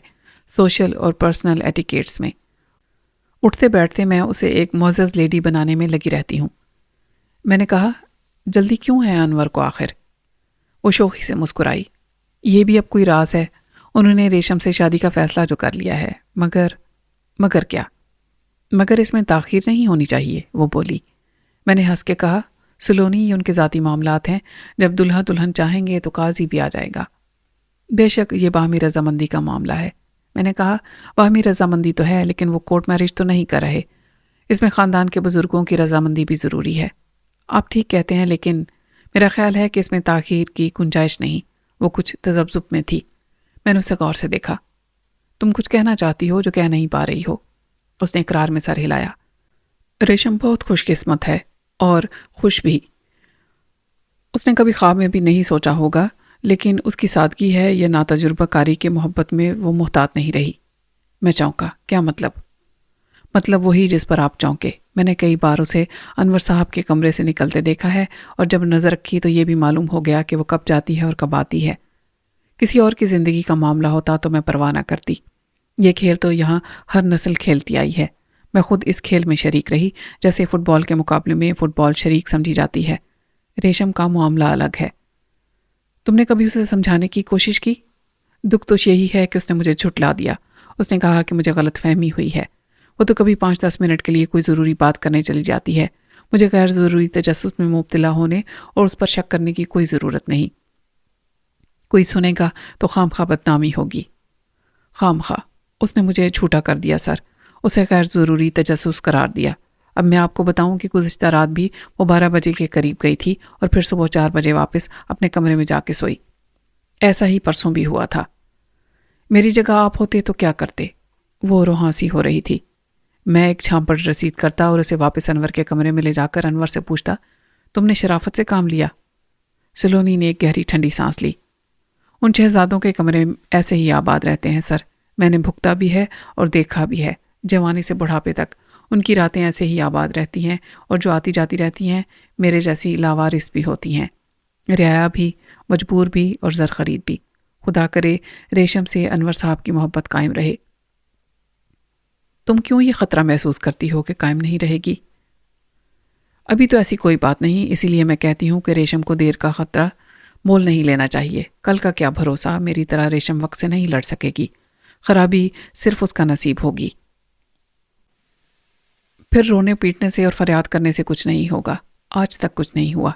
سوشل اور پرسنل ایٹیکیٹس میں۔ اٹھتے بیٹھتے میں اسے ایک معزز لیڈی بنانے میں لگی رہتی ہوں۔ میں نے کہا جلدی کیوں ہے انور کو آخر؟ وہ شوخی سے مسکرائی۔ یہ بھی اب کوئی راز ہے؟ انہوں نے ریشم سے شادی کا فیصلہ جو کر لیا ہے، مگر کیا؟ مگر اس میں تاخیر نہیں ہونی چاہیے، وہ بولی۔ میں نے ہنس کے کہا سلونی یہ ان کے ذاتی معاملات ہیں، جب دلہا دلہن چاہیں گے تو قاضی بھی آ جائے گا۔ بے شک یہ باہمی رضامندی کا معاملہ ہے۔ میں نے کہا باہمی رضامندی تو ہے، لیکن وہ کورٹ میرج تو نہیں کر رہے، اس میں خاندان کے بزرگوں کی رضامندی بھی ضروری ہے۔ آپ ٹھیک کہتے ہیں، لیکن میرا خیال ہے کہ اس میں تاخیر کی گنجائش نہیں۔ وہ کچھ تذبذب میں تھی۔ میں نے اسے غور سے دیکھا۔ تم کچھ کہنا چاہتی ہو جو کہہ نہیں پا رہی ہو؟ اس نے اقرار میں سر ہلایا۔ ریشم بہت خوش قسمت ہے اور خوش بھی۔ اس نے کبھی خواب میں بھی نہیں سوچا ہوگا، لیکن اس کی سادگی ہے یا ناتجربہ کاری کے محبت میں وہ محتاط نہیں رہی۔ میں چونکا۔ کیا مطلب؟ مطلب وہی جس پر آپ چونکے۔ میں نے کئی بار اسے انور صاحب کے کمرے سے نکلتے دیکھا ہے، اور جب نظر رکھی تو یہ بھی معلوم ہو گیا کہ وہ کب جاتی ہے اور کب آتی ہے۔ کسی اور کی زندگی کا معاملہ ہوتا تو میں پرواہ نہ کرتی۔ یہ کھیل تو یہاں ہر نسل کھیلتی آئی ہے۔ میں خود اس کھیل میں شریک رہی، جیسے فٹ بال کے مقابلے میں فٹ بال شریک سمجھی جاتی ہے۔ ریشم کا معاملہ الگ ہے۔ تم نے کبھی اسے سمجھانے کی کوشش کی؟ دکھ تو یہی ہے کہ اس نے مجھے جھٹلا دیا۔ اس نے کہا کہ مجھے غلط فہمی ہوئی ہے۔ وہ تو کبھی 5-10 منٹ کے لیے کوئی ضروری بات کرنے چلی جاتی ہے۔ مجھے غیر ضروری تجسس میں مبتلا ہونے اور اس پر شک کرنے کی کوئی ضرورت نہیں۔ کوئی سنے گا تو خام خواہ بدنامی ہوگی۔ خام خواہ؟ اس نے مجھے جھوٹا کر دیا سر، اسے غیر ضروری تجسس قرار دیا۔ اب میں آپ کو بتاؤں کہ گزشتہ رات بھی وہ 12 بجے کے قریب گئی تھی اور پھر صبح 4 بجے واپس اپنے کمرے میں جا کے سوئی۔ ایسا ہی پرسوں بھی ہوا تھا۔ میری جگہ آپ ہوتے تو کیا کرتے؟ وہ روحانسی ہو رہی تھی۔ میں ایک جھانپڑ رسید کرتا اور اسے واپس انور کے کمرے میں لے جا کر انور سے پوچھتا تم نے شرافت سے کام لیا؟ سلونی نے ایک گہری ٹھنڈی سانس لی۔ ان شہزادوں کے کمرے ایسے ہی آباد رہتے ہیں سر، میں نے بھگتا بھی ہے اور دیکھا بھی ہے۔ جوانی سے بڑھاپے تک ان کی راتیں ایسے ہی آباد رہتی ہیں، اور جو آتی جاتی رہتی ہیں میرے جیسی لاوارث بھی ہوتی ہیں، رعایا بھی، مجبور بھی اور زر خرید بھی۔ خدا کرے ریشم سے انور صاحب کی محبت قائم رہے۔ تم کیوں یہ خطرہ محسوس کرتی ہو کہ قائم نہیں رہے گی؟ ابھی تو ایسی کوئی بات نہیں، اسی لیے میں کہتی ہوں کہ ریشم کو دیر کا خطرہ مول نہیں لینا چاہیے۔ کل کا کیا بھروسہ، میری طرح ریشم وقت سے نہیں لڑ سکے گی، خرابی صرف اس کا نصیب ہوگی۔ پھر رونے پیٹنے سے اور فریاد کرنے سے کچھ نہیں ہوگا۔ آج تک کچھ نہیں ہوا۔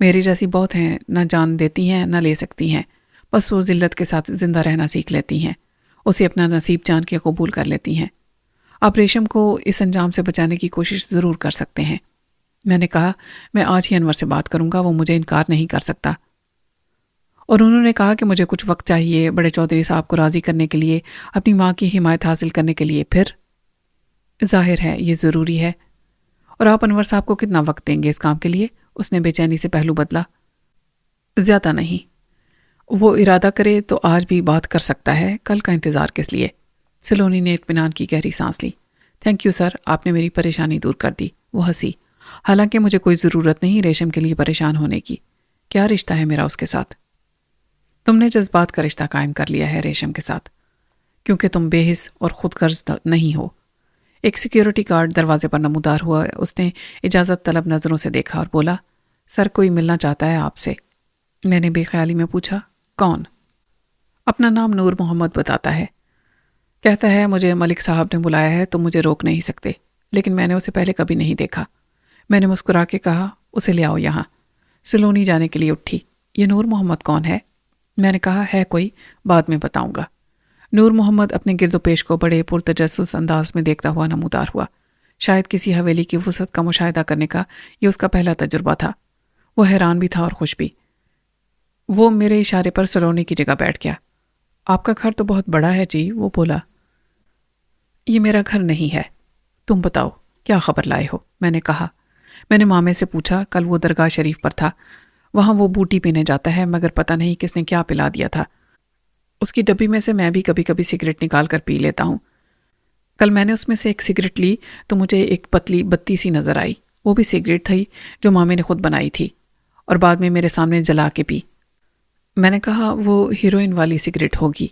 میری جیسی بہت ہیں، نہ جان دیتی ہیں نہ لے سکتی ہیں، بس وہ ذلت کے ساتھ زندہ رہنا سیکھ لیتی ہیں، اسے اپنا نصیب جان کے قبول کر لیتی ہیں۔ آپ ریشم کو اس انجام سے بچانے کی کوشش ضرور کر سکتے ہیں۔ میں نے کہا میں آج ہی انور سے بات کروں گا، وہ مجھے انکار نہیں کر سکتا۔ اور انہوں نے کہا کہ مجھے کچھ وقت چاہیے بڑے چودھری صاحب کو راضی کرنے کے لیے، اپنی ماں کی حمایت حاصل کرنے کے لیے۔ پھر ظاہر ہے یہ ضروری ہے۔ اور آپ انور صاحب کو کتنا وقت دیں گے اس کام کے لیے؟ اس نے بے چینی سے پہلو بدلا۔ زیادہ نہیں۔ وہ ارادہ کرے تو آج بھی بات کر سکتا ہے، کل کا انتظار کس لیے؟ سلونی نے اطمینان کی گہری سانس لی۔ تھینک یو سر، آپ نے میری پریشانی دور کر دی۔ وہ ہنسی۔ حالانکہ مجھے کوئی ضرورت نہیں ریشم کے لیے پریشان ہونے کی۔ کیا رشتہ ہے میرا اس کے ساتھ؟ تم نے جذبات کا رشتہ قائم کر لیا ہے ریشم کے ساتھ، کیونکہ تم بے حس اور خود غرض نہیں ہو۔ ایک سیکیورٹی گارڈ دروازے پر نمودار ہوا۔ اس نے اجازت طلب نظروں سے دیکھا اور بولا، سر کوئی ملنا چاہتا ہے آپ سے۔ میں نے بے خیالی میں پوچھا، کون؟ اپنا نام نور محمد بتاتا ہے، کہتا ہے مجھے ملک صاحب نے بلایا ہے، تو مجھے روک نہیں سکتے، لیکن میں نے اسے پہلے کبھی نہیں دیکھا۔ میں نے مسکرا کے کہا، اسے لے آؤ یہاں۔ سلونی جانے کے لیے اٹھی۔ یہ نور محمد کون ہے؟ میں نے کہا، ہے کوئی، بعد میں بتاؤں گا۔ نور محمد اپنے گرد و پیش کو بڑے پرتجسس انداز میں دیکھتا ہوا نمودار ہوا۔ شاید کسی حویلی کی وسعت کا مشاہدہ کرنے کا یہ اس کا پہلا تجربہ تھا۔ وہ حیران بھی تھا اور خوش بھی۔ وہ میرے اشارے پر سلونی کی جگہ بیٹھ گیا۔ آپ کا گھر تو بہت بڑا ہے جی، وہ بولا۔ یہ میرا گھر نہیں ہے، تم بتاؤ کیا خبر لائے ہو؟ میں نے کہا۔ میں نے مامے سے پوچھا، کل وہ درگاہ شریف پر تھا، وہاں وہ بوٹی پینے جاتا ہے، مگر پتہ نہیں کس نے کیا پلا دیا تھا۔ اس کی ڈبی میں سے میں بھی کبھی کبھی سگریٹ نکال کر پی لیتا ہوں۔ کل میں نے اس میں سے ایک سگریٹ لی تو مجھے ایک پتلی بتی سی نظر آئی۔ وہ بھی سگریٹ تھی جو مامے نے خود بنائی تھی اور بعد میں میرے سامنے جلا کے پی۔ میں نے کہا، وہ ہیروئن والی سگریٹ ہوگی۔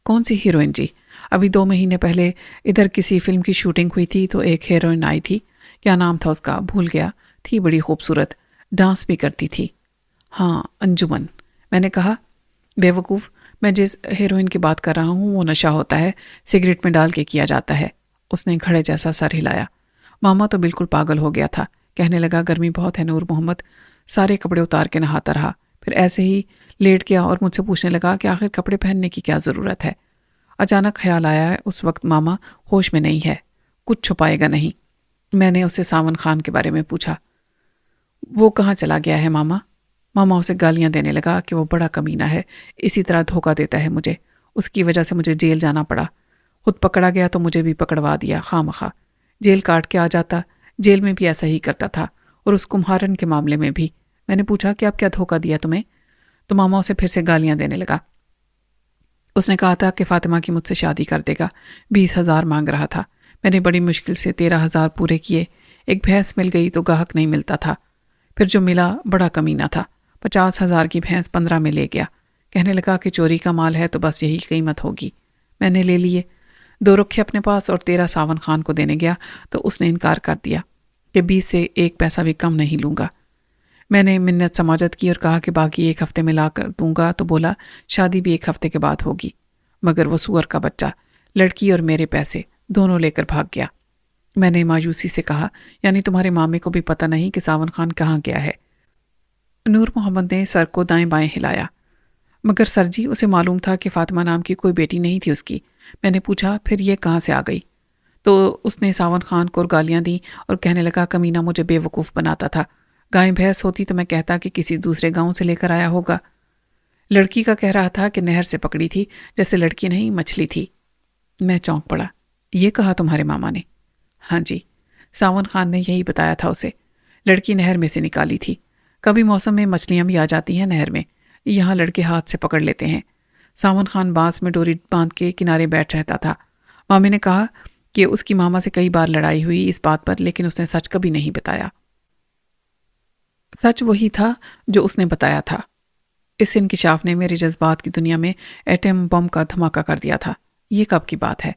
کون سی ہیروئن جی؟ ابھی 2 مہینے پہلے ادھر کسی فلم کی شوٹنگ ہوئی تھی تو ایک ہیروئن آئی تھی، کیا نام تھا اس کا بھول گیا، تھی بڑی خوبصورت، ڈانس بھی کرتی تھی۔ ہاں، انجمن۔ میں نے کہا، بے وقوف، میں جس ہیروئن کی بات کر رہا ہوں وہ نشہ ہوتا ہے، سگریٹ میں ڈال کے کیا جاتا ہے۔ اس نے گھڑے جیسا سر ہلایا۔ ماما تو بالکل پاگل ہو گیا تھا، کہنے لگا، گرمی بہت ہے نور محمد۔ سارے کپڑے اتار کے نہاتا رہا، پھر ایسے ہی لیٹ گیا اور مجھ سے پوچھنے لگا کہ آخر کپڑے پہننے کی کیا ضرورت ہے۔ اچانک خیال آیا اس وقت ماما ہوش میں نہیں ہے، کچھ چھپائے گا نہیں۔ میں نے اسے ساون خان کے بارے میں پوچھا۔ وہ کہاں چلا گیا ہے ماما؟ ماما اسے گالیاں دینے لگا کہ وہ بڑا کمینہ ہے، اسی طرح دھوکہ دیتا ہے مجھے، اس کی وجہ سے مجھے جیل جانا پڑا، خود پکڑا گیا تو مجھے بھی پکڑوا دیا خواہ مخواہ، جیل کاٹ کے آ جاتا، جیل میں بھی ایسا ہی کرتا تھا، اور اس کمہارن کے معاملے میں بھی۔ میں نے پوچھا کہ اب کیا دھوکہ دیا تمہیں؟ تو ماما اسے پھر سے گالیاں دینے لگا۔ اس نے کہا تھا کہ فاطمہ کی مجھ سے شادی کر دے گا، 20,000 مانگ رہا تھا، میں نے بڑی مشکل سے 13,000 پورے کیے، ایک بھینس مل گئی تو گاہک نہیں ملتا تھا، پھر جو ملا بڑا کمینہ تھا، 50,000 کی بھینس 15 میں لے گیا، کہنے لگا کہ چوری کا مال ہے تو بس یہی قیمت ہوگی۔ میں نے لے لیے، 2 رکھے اپنے پاس اور 13 ساون خان کو دینے گیا تو اس نے انکار کر دیا کہ 20 سے 1 پیسہ بھی کم نہیں لوں گا۔ میں نے منت سماجت کی اور کہا کہ باقی 1 ہفتے میں لا کر دوں گا، تو بولا شادی بھی 1 ہفتے کے بعد ہوگی، مگر وہ سور کا بچہ لڑکی اور میرے پیسے دونوں لے کر بھاگ گیا۔ میں نے مایوسی سے کہا، یعنی تمہارے مامے کو بھی پتہ نہیں کہ ساون خان کہاں گیا ہے؟ نور محمد نے سر کو دائیں بائیں ہلایا۔ مگر سر جی، اسے معلوم تھا کہ فاطمہ نام کی کوئی بیٹی نہیں تھی اس کی۔ میں نے پوچھا، پھر یہ کہاں سے آ گئی؟ تو اس نے ساون خان کو گالیاں دیں اور کہنے لگا کمینہ مجھے بے وقوف بناتا تھا، گائے بھینس ہوتی تو میں کہتا کہ کسی دوسرے گاؤں سے لے کر آیا ہوگا۔ لڑکی کا کہہ رہا تھا کہ نہر سے پکڑی تھی، جیسے لڑکی نہیں مچھلی تھی۔ میں چونک پڑا۔ یہ کہا تمہارے ماما نے؟ ہاں جی، ساون خان نے یہی بتایا تھا اسے، لڑکی نہر میں سے نکالی تھی، کبھی موسم میں مچھلیاں بھی آ جاتی ہیں نہر میں، یہاں لڑکے ہاتھ سے پکڑ لیتے ہیں۔ ساون خان بانس میں ڈوری باندھ کے کنارے بیٹھ رہتا تھا۔ مامی نے کہا کہ اس کی ماما سے کئی بار لڑائی ہوئی اس بات پر، لیکن اس نے سچ کبھی نہیں بتایا۔ سچ وہی تھا جو اس نے بتایا تھا۔ اس انکشاف نے میرے جذبات کی دنیا میں ایٹم بم کا دھماکہ کر دیا تھا۔ یہ کب کی بات ہے؟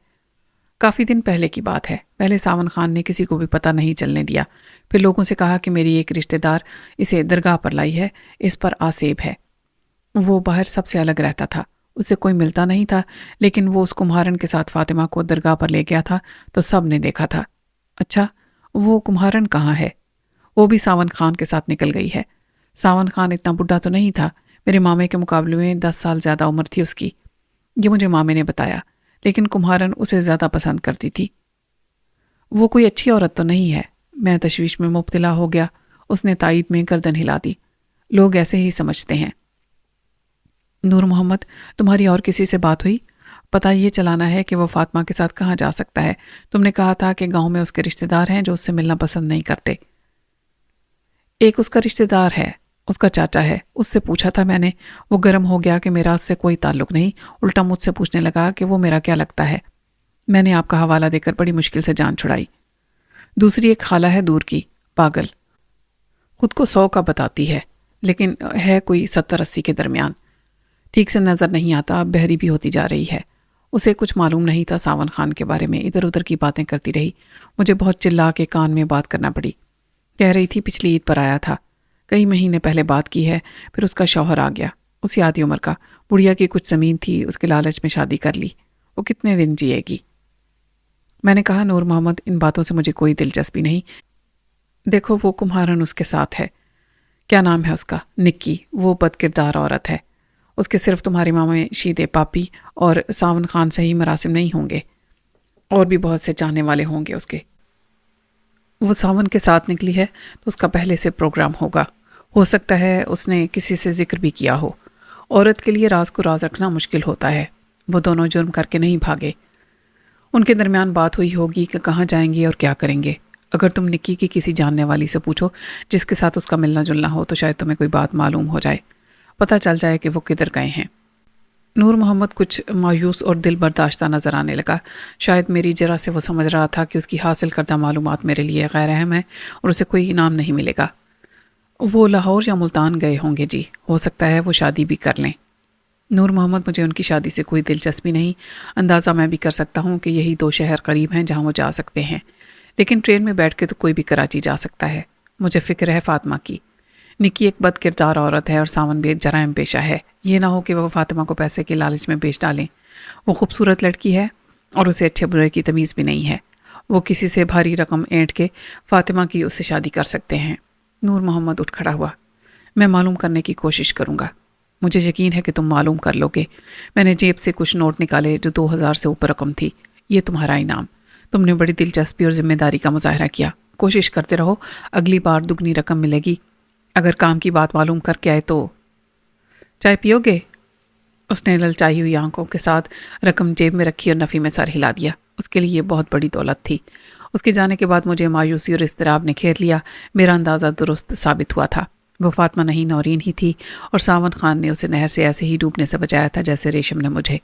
کافی دن پہلے کی بات ہے۔ پہلے ساون خان نے کسی کو بھی پتہ نہیں چلنے دیا، پھر لوگوں سے کہا کہ میری ایک رشتہ دار اسے درگاہ پر لائی ہے، اس پر آسیب ہے۔ وہ باہر سب سے الگ رہتا تھا، اس سے کوئی ملتا نہیں تھا، لیکن وہ اس کمہارن کے ساتھ فاطمہ کو درگاہ پر لے گیا تھا تو سب نے دیکھا تھا۔ اچھا، وہ کمہارن کہاں ہے؟ وہ بھی ساون خان کے ساتھ نکل گئی ہے۔ ساون خان اتنا بڈھا تو نہیں تھا، میرے مامے کے مقابلے میں 10 سال زیادہ عمر تھی اس کی، یہ مجھے مامے نے بتایا، لیکن کمہارن اسے زیادہ پسند کرتی تھی۔ وہ کوئی اچھی عورت تو نہیں ہے؟ میں تشویش میں مبتلا ہو گیا۔ اس نے تائید میں گردن ہلا دی۔ لوگ ایسے ہی سمجھتے ہیں۔ نور محمد، تمہاری اور کسی سے بات ہوئی؟ پتہ یہ چلانا ہے کہ وہ فاطمہ کے ساتھ کہاں جا سکتا ہے۔ تم نے کہا تھا کہ گاؤں میں اس کے رشتہ دار ہیں جو اس سے ملنا پسند نہیں کرتے۔ ایک اس کا رشتہ دار ہے، اس کا چاچا ہے، اس سے پوچھا تھا میں نے۔ وہ گرم ہو گیا کہ میرا اس سے کوئی تعلق نہیں، الٹا مجھ سے پوچھنے لگا کہ وہ میرا کیا لگتا ہے۔ میں نے آپ کا حوالہ دے کر بڑی مشکل سے جان چھڑائی۔ دوسری ایک خالہ ہے دور کی، پاگل، خود کو 100 کا بتاتی ہے، لیکن ہے کوئی 70-80 کے درمیان۔ ٹھیک سے نظر نہیں آتا، اب بہری بھی ہوتی جا رہی ہے۔ اسے کچھ معلوم نہیں تھا ساون خان کے بارے میں، ادھر ادھر کی باتیں کرتی رہی۔ مجھے بہت چلا کے کان میں بات کرنا پڑی۔ کہہ رہی تھی پچھلی عید پر آیا تھا، کئی مہینے پہلے بات کی ہے، پھر اس کا شوہر آ گیا، اسی آدھی عمر کا، بڑھیا کی کچھ زمین تھی، اس کے لالچ میں شادی کر لی۔ وہ کتنے دن جیے گی؟ میں نے کہا نور محمد، ان باتوں سے مجھے کوئی دلچسپی نہیں۔ دیکھو وہ کمہارن اس کے ساتھ ہے، کیا نام ہے اس کا، نکی، وہ بد کردار عورت ہے۔ اس کے صرف تمہاری ماما شیدے پاپی اور ساون خان سے ہی مراسم نہیں ہوں گے، اور بھی بہت سے چاہنے والے ہوں گے اس کے۔ وہ ساون کے ساتھ نکلی ہے تو اس کا پہلے سے پروگرام ہوگا، ہو سکتا ہے اس نے کسی سے ذکر بھی کیا ہو۔ عورت کے لیے راز کو راز رکھنا مشکل ہوتا ہے، وہ دونوں جرم کر کے نہیں بھاگے۔ ان کے درمیان بات ہوئی ہوگی کہ کہاں جائیں گے اور کیا کریں گے۔ اگر تم نکی کی کسی جاننے والی سے پوچھو جس کے ساتھ اس کا ملنا جلنا ہو تو شاید تمہیں کوئی بات معلوم ہو جائے، پتہ چل جائے کہ وہ کدھر گئے ہیں۔ نور محمد کچھ مایوس اور دل برداشتہ نظر آنے لگا۔ شاید میری جرا سے وہ سمجھ رہا تھا کہ اس کی حاصل کردہ معلومات میرے لیے غیر اہم ہیں اور اسے کوئی انعام نہیں ملے گا۔ وہ لاہور یا ملتان گئے ہوں گے جی، ہو سکتا ہے وہ شادی بھی کر لیں۔ نور محمد، مجھے ان کی شادی سے کوئی دلچسپی نہیں، اندازہ میں بھی کر سکتا ہوں کہ یہی 2 شہر قریب ہیں جہاں وہ جا سکتے ہیں، لیکن ٹرین میں بیٹھ کے تو کوئی بھی کراچی جا سکتا ہے۔ مجھے فکر ہے فاطمہ کی۔ نکی ایک بد کردار عورت ہے اور ساون بھی ایک جرائم پیشہ ہے، یہ نہ ہو کہ وہ فاطمہ کو پیسے کے لالچ میں بیچ ڈالیں۔ وہ خوبصورت لڑکی ہے اور اسے اچھے برے کی تمیز بھی نہیں ہے، وہ کسی سے بھاری رقم اینٹ کے فاطمہ کی اس سے شادی کر سکتے ہیں۔ نور محمد اٹھ کھڑا ہوا۔ میں معلوم کرنے کی کوشش کروں گا، مجھے یقین ہے کہ تم معلوم کر لو گے۔ میں نے جیب سے کچھ نوٹ نکالے جو 2000 سے اوپر رقم تھی، یہ تمہارا انعام۔ تم نے بڑی دلچسپی اور ذمہ داری کا مظاہرہ کیا، کوشش کرتے رہو، اگلی بار دگنی رقم ملے گی۔ اگر کام کی بات معلوم کر کے آئے تو چائے پیو گے؟ اس نے للچائی ہوئی آنکھوں کے ساتھ رقم جیب میں رکھی اور نفی میں سر ہلا دیا۔ اس کے لیے یہ بہت بڑی دولت تھی۔ اس کے جانے کے بعد مجھے مایوسی اور اضطراب نے گھیر لیا۔ میرا اندازہ درست ثابت ہوا تھا، وہ فاطمہ نہیں نورین ہی تھی، اور ساون خان نے اسے نہر سے ایسے ہی ڈوبنے سے بچایا تھا جیسے ریشم نے مجھے۔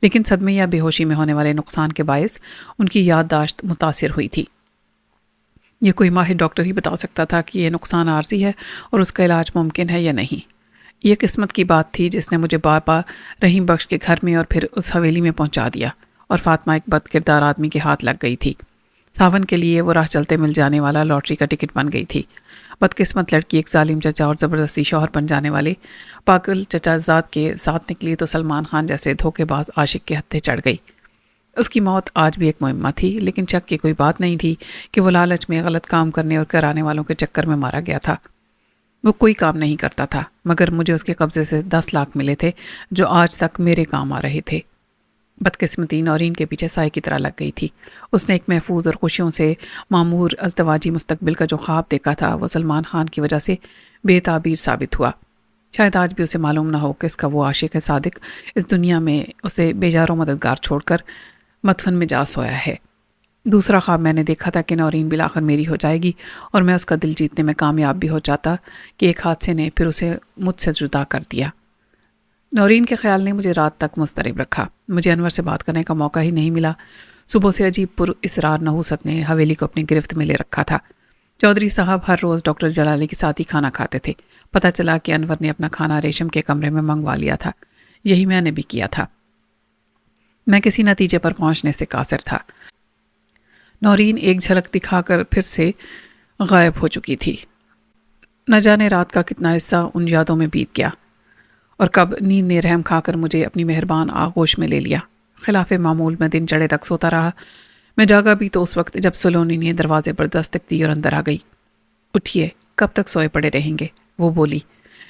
لیکن صدمے یا بے ہوشی میں ہونے والے نقصان کے باعث ان کی یادداشت متاثر ہوئی تھی۔ یہ کوئی ماہر ڈاکٹر ہی بتا سکتا تھا کہ یہ نقصان عارضی ہے اور اس کا علاج ممکن ہے یا نہیں۔ یہ قسمت کی بات تھی جس نے مجھے بابا رحیم بخش کے گھر میں اور پھر اس حویلی میں پہنچا دیا، اور فاطمہ ایک بد کردار آدمی کے ہاتھ لگ گئی تھی۔ ساون کے لیے وہ راہ چلتے مل جانے والا لاٹری کا ٹکٹ بن گئی تھی۔ بدقسمت لڑکی ایک ظالم چچا اور زبردستی شوہر بن جانے والے پاگل چچا زاد کے ساتھ نکلی تو سلمان خان جیسے دھوکے باز عاشق کے ہتھے چڑھ گئی۔ اس کی موت آج بھی ایک معمہ تھی، لیکن شک کی کوئی بات نہیں تھی کہ وہ لالچ میں غلط کام کرنے اور کرانے والوں کے چکر میں مارا گیا تھا۔ وہ کوئی کام نہیں کرتا تھا، مگر مجھے اس کے قبضے سے 10 لاکھ ملے تھے جو آج تک میرے کام آ رہے تھے۔ بدقسمتی نورین کے پیچھے سائے کی طرح لگ گئی تھی۔ اس نے ایک محفوظ اور خوشیوں سے معمور ازدواجی مستقبل کا جو خواب دیکھا تھا وہ سلمان خان کی وجہ سے بے تعبیر ثابت ہوا۔ شاید آج بھی اسے معلوم نہ ہو کہ اس کا وہ عاشق صادق اس دنیا میں اسے بے جار و مددگار چھوڑ کر مدفن میں جا سویا ہے۔ دوسرا خواب میں نے دیکھا تھا کہ نورین بالآخر میری ہو جائے گی اور میں اس کا دل جیتنے میں کامیاب بھی ہو جاتا کہ ایک حادثے نے پھر اسے مجھ سے جدا کر دیا۔ نورین کے خیال نے مجھے رات تک مضطرب رکھا۔ مجھے انور سے بات کرنے کا موقع ہی نہیں ملا۔ صبح سے عجیب پر اسرار نحوست نے حویلی کو اپنی گرفت میں لے رکھا تھا۔ چودھری صاحب ہر روز ڈاکٹر جلالی کے ساتھ ہی کھانا کھاتے تھے۔ پتہ چلا کہ انور نے اپنا کھانا ریشم کے کمرے میں منگوا لیا تھا، یہی میں نے بھی کیا تھا۔ میں کسی نتیجے پر پہنچنے سے قاصر تھا۔ نورین ایک جھلک دکھا کر پھر سے غائب ہو چکی تھی۔ نہ جانے رات کا کتنا حصہ ان یادوں میں بیت گیا اور کب نیند نے رحم کھا کر مجھے اپنی مہربان آغوش میں لے لیا۔ خلاف معمول میں دن چڑھے تک سوتا رہا۔ میں جاگا بھی تو اس وقت جب سلونی نے دروازے پر دستک دی اور اندر آ گئی۔ اٹھیے، کب تک سوئے پڑے رہیں گے؟ وہ بولی۔